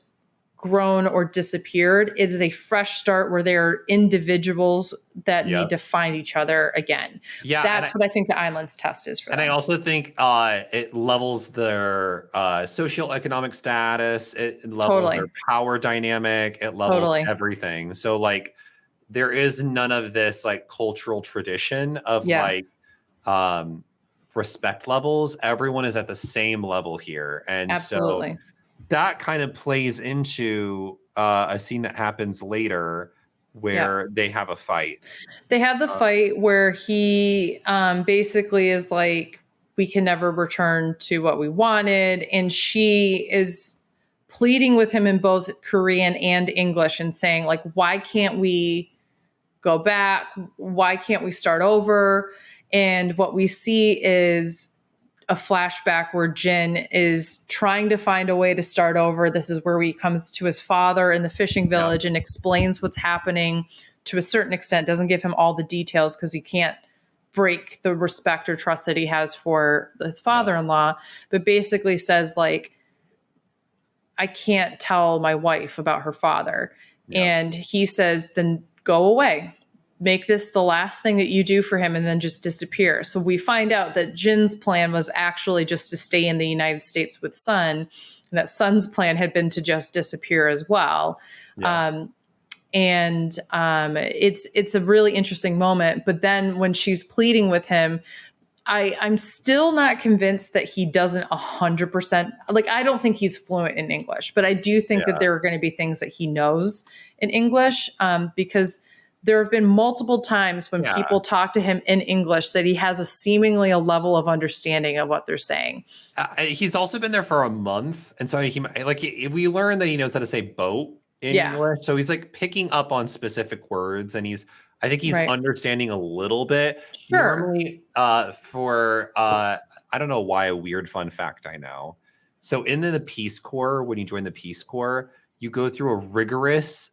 grown or disappeared. It is a fresh start where they're individuals that need to find each other again. Yeah, that's what I think the island's test is for them. And I also think it levels their socioeconomic status. It levels their power dynamic. It levels everything. So like there is none of this like cultural tradition of like respect levels. Everyone is at the same level here. And so that kind of plays into a scene that happens later where they have a fight. They have the fight where he basically is like, we can never return to what we wanted. And she is pleading with him in both Korean and English and saying like, why can't we go back? Why can't we start over? And what we see is a flashback where Jin is trying to find a way to start over. This is where he comes to his father in the fishing village and explains what's happening to a certain extent. Doesn't give him all the details because he can't break the respect or trust that he has for his father-in-law, but basically says like, I can't tell my wife about her father. And he says, then go away. Make this the last thing that you do for him and then just disappear. So we find out that Jin's plan was actually just to stay in the United States with Sun And that Sun's plan had been to just disappear as well. Yeah. It's a really interesting moment. But then when she's pleading with him, I'm still not convinced that he doesn't 100%. Like, I don't think he's fluent in English, but I do think that there are going to be things that he knows in English, because there have been multiple times when people talk to him in English that he has seemingly a level of understanding of what they're saying. He's also been there for a month. And so we learned that he knows how to say boat in English. So he's like picking up on specific words, and I think he's understanding a little bit. Sure. Normally, I don't know why, a weird fun fact I know. So in the Peace Corps, when you join the Peace Corps, you go through a rigorous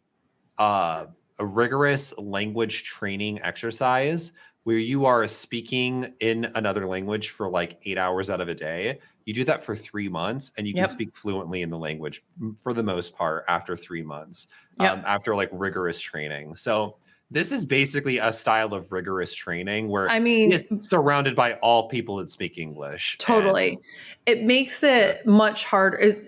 language training exercise where you are speaking in another language for like 8 hours out of a day. You do that for 3 months, and you can speak fluently in the language for the most part after 3 months, after like rigorous training. So this is basically a style of rigorous training where he is surrounded by all people that speak English. Totally. It makes it much harder.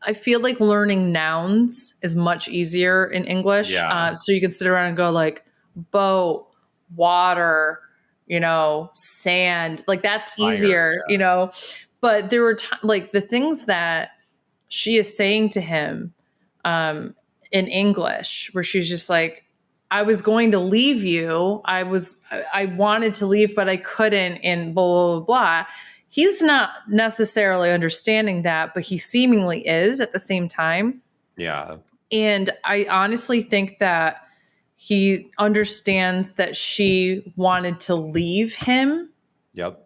I feel like learning nouns is much easier in English. So you can sit around and go like boat, water, sand, like that's easier, but there were like the things that she is saying to him in English, where she's just like, I was going to leave you. I wanted to leave, but I couldn't, and blah, blah, blah, blah. He's not necessarily understanding that, but he seemingly is at the same time. Yeah. And I honestly think that he understands that she wanted to leave him. Yep.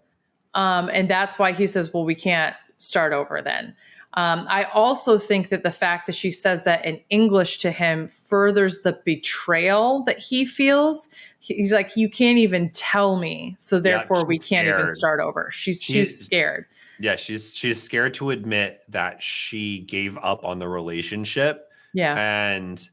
And that's why he says, well, we can't start over then. I also think that the fact that she says that in English to him furthers the betrayal that he feels. He's like, you can't even tell me, so therefore we can't even start over. She's too scared. Yeah, she's scared to admit that she gave up on the relationship. Yeah, and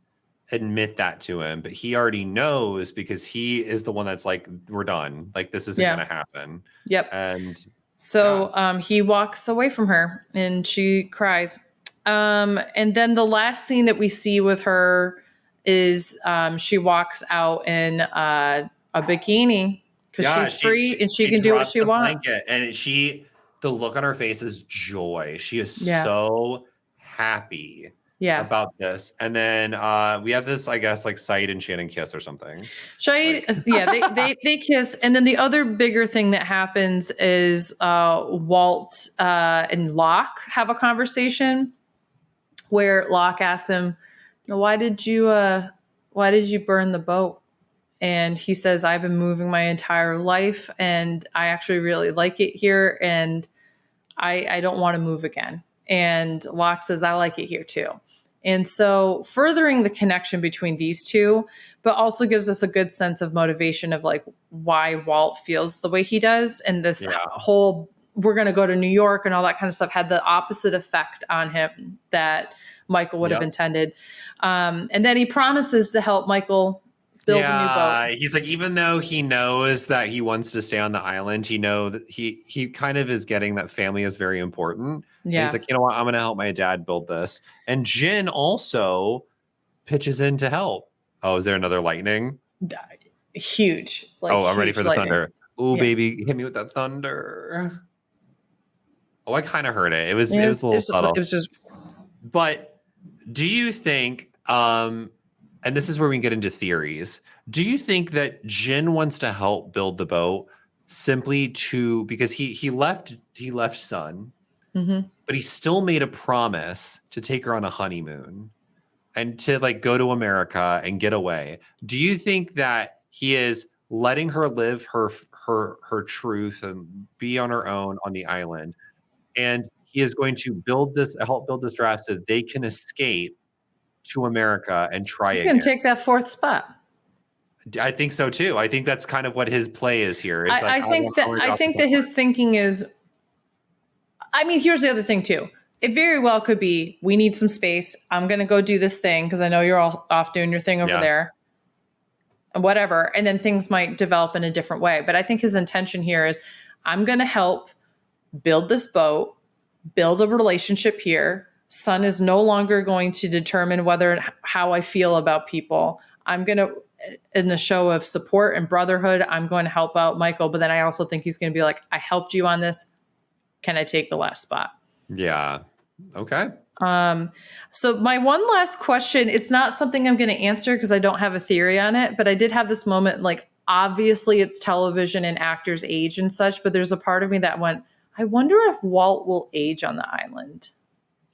admit that to him, but he already knows because he is the one that's like, we're done. Like, this isn't going to happen. Yep. And so he walks away from her, and she cries. And then the last scene that we see with her is she walks out in a bikini because she's free and she can do what she wants. And the look on her face is joy. She is so happy about this. And then we have this, I guess, like Said and Shannon kiss or something. They kiss. And then the other bigger thing that happens is Walt and Locke have a conversation where Locke asks him, why did you burn the boat? And he says, I've been moving my entire life, and I actually really like it here, and I don't want to move again. And Locke says, I like it here too. And so furthering the connection between these two, but also gives us a good sense of motivation of like why Walt feels the way he does. And this whole, we're going to go to New York and all that kind of stuff had the opposite effect on him that Michael would have intended. And then he promises to help Michael build a new boat. He's like, even though he knows that he wants to stay on the island, that he kind of is getting that family is very important. Yeah. He's like, you know what? I'm going to help my dad build this. And Jin also pitches in to help. Oh, is there another lightning? Huge. I'm ready for the thunder. Ooh, baby, hit me with that thunder. Oh, I kind of heard it. It was a little subtle. It was just. But do you think, and this is where we can get into theories, do you think that Jin wants to help build the boat simply because he left Sun, but he still made a promise to take her on a honeymoon and to like go to America and get away? Do you think that he is letting her live her truth and be on her own on the island, and he is going to help build this draft so they can escape to America and try again? He's going to take that fourth spot. I think so too. I think that's kind of what his play is here. I think that his thinking is, I mean, here's the other thing too. It very well could be, we need some space. I'm going to go do this thing because I know you're all off doing your thing over there and whatever. And then things might develop in a different way. But I think his intention here is, I'm going to help build this boat, build a relationship here. Sun is no longer going to determine how I feel about people. I'm going to, in the show of support and brotherhood, I'm going to help out Michael. But then I also think he's going to be like, I helped you on this. Can I take the last spot? Yeah. Okay. So my one last question, it's not something I'm going to answer because I don't have a theory on it, but I did have this moment, like, obviously it's television and actors age and such, but there's a part of me that went, I wonder if Walt will age on the island.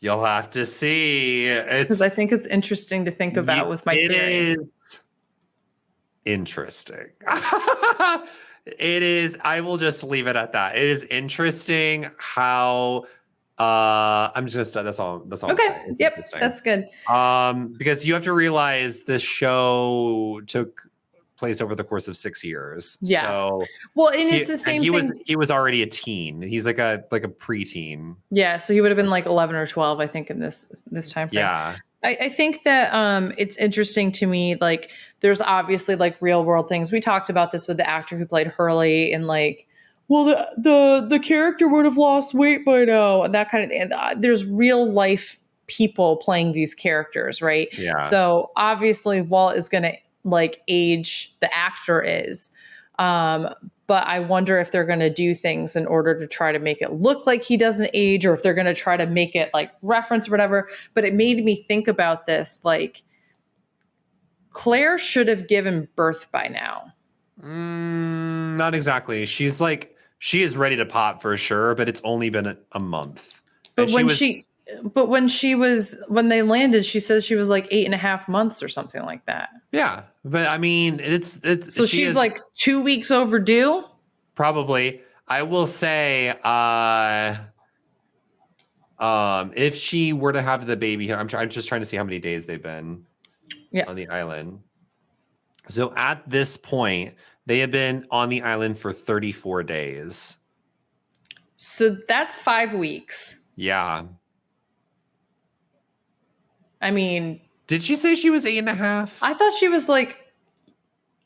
You'll have to see. Because I think it's interesting to think about with my theory. It is interesting. It is. I will just leave it at that. It is interesting how I'm just that's all Okay. Yep. That's good. Because you have to realize the show took place over the course of 6 years. Yeah. So well, and it's the same thing. He was already a teen. He's like a preteen. Yeah. So he would have been like 11 or 12, I think, in this time frame. Yeah. I think that it's interesting to me, like, there's obviously like real world things. We talked about this with the actor who played Hurley, and like, well, the character would have lost weight by now, and that kind of thing. There's real life people playing these characters, right? Yeah. So obviously Walt is going to like age, the actor is. But I wonder if they're going to do things in order to try to make it look like he doesn't age, or if they're going to try to make it like reference or whatever. But it made me think about this, like, Claire should have given birth by now. Not exactly. She is ready to pop for sure, but it's only been a month. But when they landed, she says she was like 8.5 months or something like that. Yeah. But I mean, it's so she's like 2 weeks overdue. Probably. I will say, if she were to have the baby here, I'm just trying to see how many days they've been on the island. So at this point, they have been on the island for 34 days. So that's 5 weeks. Yeah. I mean, did she say she was 8.5? I thought she was like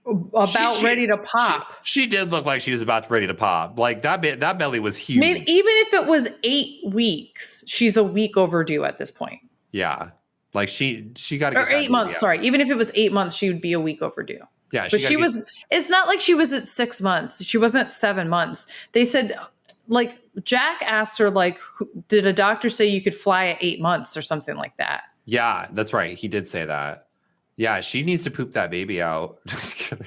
ready to pop. She did look like she was about ready to pop. Like that belly was huge. Maybe even if it was 8 weeks, she's a week overdue at this point. Yeah. Like she got to or 8 months. Sorry. Even if it was 8 months, she would be a week overdue. Yeah. But it's not like she was at 6 months. She wasn't at 7 months. They said, like, Jack asked her, like, did a doctor say you could fly at 8 months or something like that? Yeah, that's right. He did say that. Yeah, she needs to poop that baby out. Just kidding.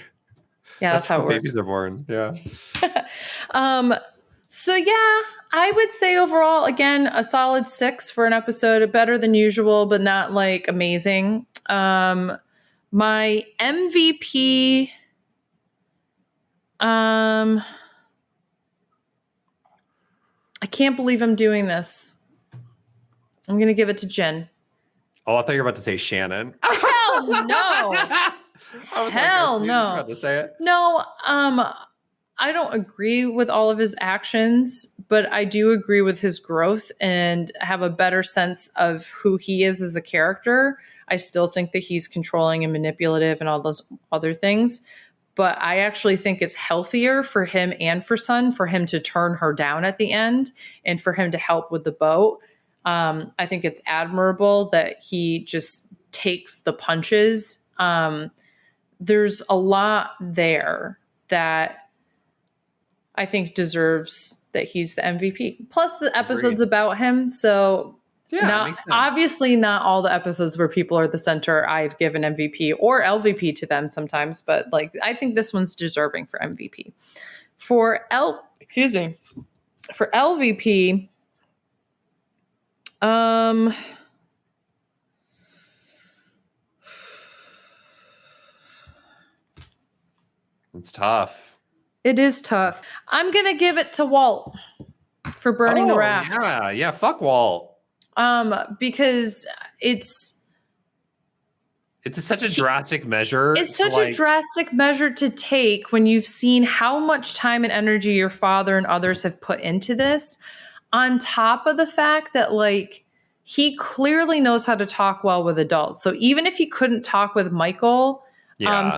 Yeah, that's how it works. Babies are born. Yeah. So yeah, I would say overall, again, a solid 6 for an episode. Better than usual, but not like amazing. My MVP. I can't believe I'm doing this. I'm gonna give it to Jen. Oh, I thought you were about to say Shannon. Hell no. Hell no. About to say it. No, I don't agree with all of his actions, but I do agree with his growth and have a better sense of who he is as a character. I still think that he's controlling and manipulative and all those other things. But I actually think it's healthier for him and for Sun for him to turn her down at the end and for him to help with the boat. I think it's admirable that he just takes the punches. There's a lot there that I think deserves that he's the MVP. Plus the episode's about him. So obviously not all the episodes where people are the center I've given MVP or LVP to them sometimes, but like I think this one's deserving for MVP. For LVP, it's tough. It is tough. I'm gonna give it to Walt for burning the raft. Yeah, fuck Walt. Because it's such a drastic measure. It's such a drastic measure to take when you've seen how much time and energy your father and others have put into this, on top of the fact that, like, he clearly knows how to talk well with adults. So even if he couldn't talk with Michael,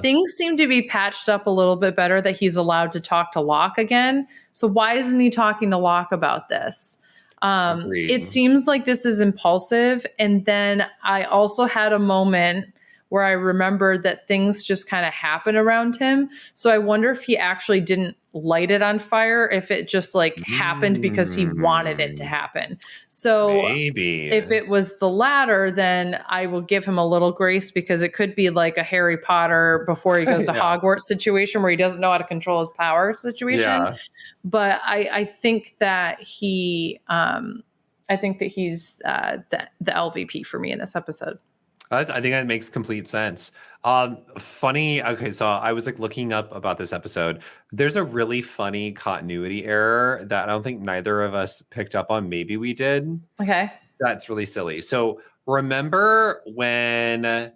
things seem to be patched up a little bit better that he's allowed to talk to Locke again. So why isn't he talking to Locke about this? Agreed. seems like this is impulsive. And then I also had a moment where I remembered that things just kind of happen around him. So I wonder if he actually didn't light it on fire, if it just like happened because he wanted it to happen. So Maybe. if it was the latter, then I will give him a little grace, because it could be like a Harry Potter before he goes to Hogwarts situation where he doesn't know how to control his power situation. Yeah. But I think that he's the LVP for me in this episode. I think that makes complete sense. Funny. Okay, so I was like looking up about this episode. There's a really funny continuity error that I don't think neither of us picked up on. Maybe we did. Okay. That's really silly. So remember when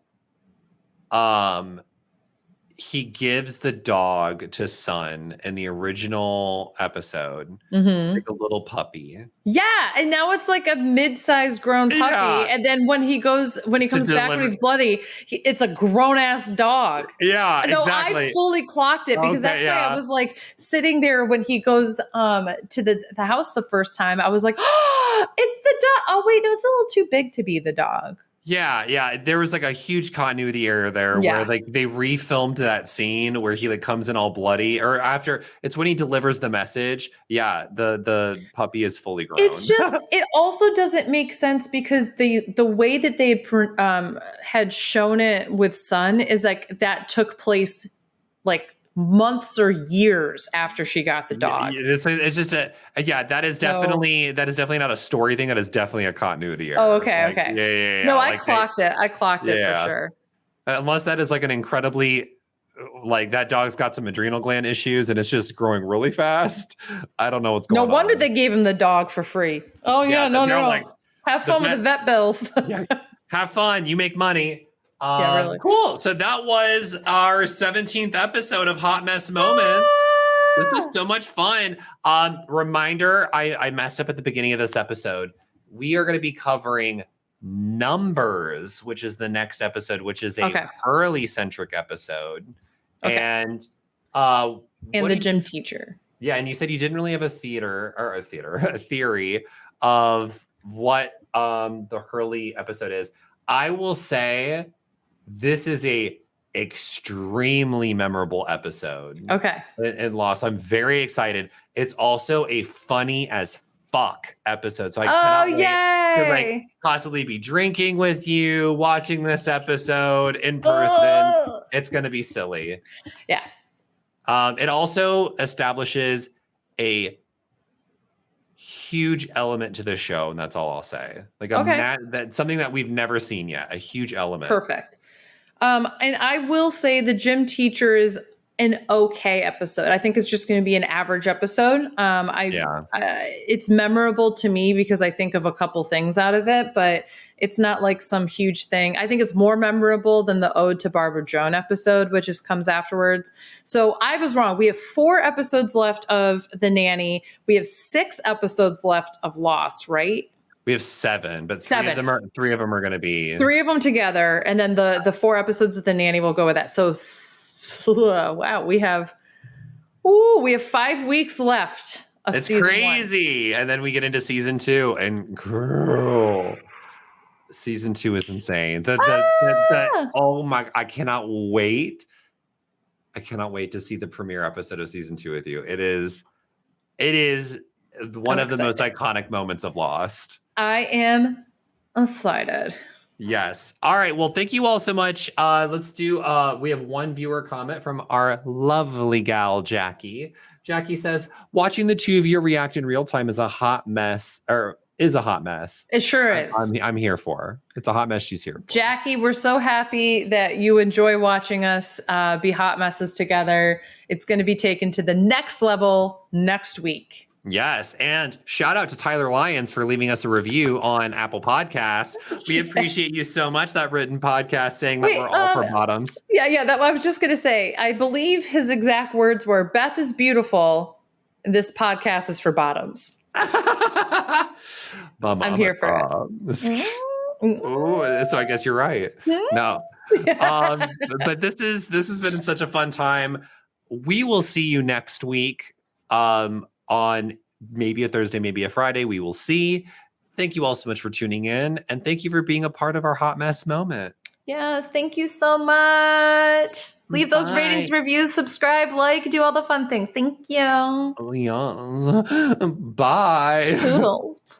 he gives the dog to Sun in the original episode, like a little puppy. Yeah, and now it's like a mid-sized grown puppy. Yeah. And then when he comes back when he's bloodly, it's a grown-ass dog. Yeah, No, exactly. I fully clocked it, because that's why I was like sitting there when he goes to the house the first time. I was like, oh, it's the dog. Oh, wait, no, it's a little too big to be the dog. Yeah. There was like a huge continuity error there where like they refilmed that scene where he like comes in all bloody, or after it's when he delivers the message. Yeah, the puppy is fully grown. It's just it also doesn't make sense, because the way that they had shown it with Sun is like that took place like months or years after she got the dog. It's just that is definitely not a story thing. That is definitely a continuity error. Oh, okay. Yeah. No, like I clocked it. I clocked it for sure. Unless that is like an incredibly, like that dog's got some adrenal gland issues and it's just growing really fast. I don't know what's going on. No wonder they gave him the dog for free. Oh yeah, no. Like, have fun with the vet bills. Have fun. You make money. Really. Cool. So that was our 17th episode of Hot Mess Moments. This was so much fun. Reminder, I messed up at the beginning of this episode. We are going to be covering Numbers, which is the next episode, which is a Hurley-centric episode. Okay. And the gym teacher. Yeah, and you said you didn't really have a theory of what the Hurley episode is. I will say this is a extremely memorable episode. Okay. In Lost. I'm very excited. It's also a funny as fuck episode. So I cannot wait to like possibly be drinking with you, watching this episode in person. It's going to be silly. Yeah. It also establishes a huge element to the show, and that's all I'll say. Like that's something that we've never seen yet. A huge element. Perfect. And I will say the gym teacher is an okay episode. I think it's just going to be an average episode. It's memorable to me because I think of a couple things out of it, but it's not like some huge thing. I think it's more memorable than the Ode to Barbara Joan episode, which comes afterwards. So I was wrong. We have 4 episodes left of The Nanny. We have 6 episodes left of Lost, right? We have 7, but 7. 3 of them are going to be 3 of them together, and then the 4 episodes of The Nanny will go with that. So wow, we have 5 weeks left of season 1. It's crazy. And then we get into season 2, and girl, season 2 is insane. Oh my, I cannot wait. I cannot wait to see the premiere episode of season 2 with you. It is one of the most iconic moments of Lost. I am excited. Yes. All right. Well, thank you all so much. Let's do, we have one viewer comment from our lovely gal, Jackie. Jackie says, watching the two of you react in real time is a hot mess, or is a hot mess. It sure is. I'm here for. It's a hot mess she's here for. Jackie, we're so happy that you enjoy watching us be hot messes together. It's going to be taken to the next level next week. Yes, and shout out to Tyler Lyons for leaving us a review on Apple Podcasts. We appreciate you so much, that written podcast saying that we're all for bottoms. Yeah, that I was just going to say, I believe his exact words were, Beth is beautiful, this podcast is for bottoms. I'm here for it. Ooh, so I guess you're right. No. But this has been such a fun time. We will see you next week on maybe a Thursday, maybe a Friday. We will see. Thank you all so much for tuning in. And thank you for being a part of our hot mess moment. Yes, thank you so much. Leave those ratings, reviews, subscribe, like, do all the fun things. Thank you. Oh, yes. Bye. Toodles.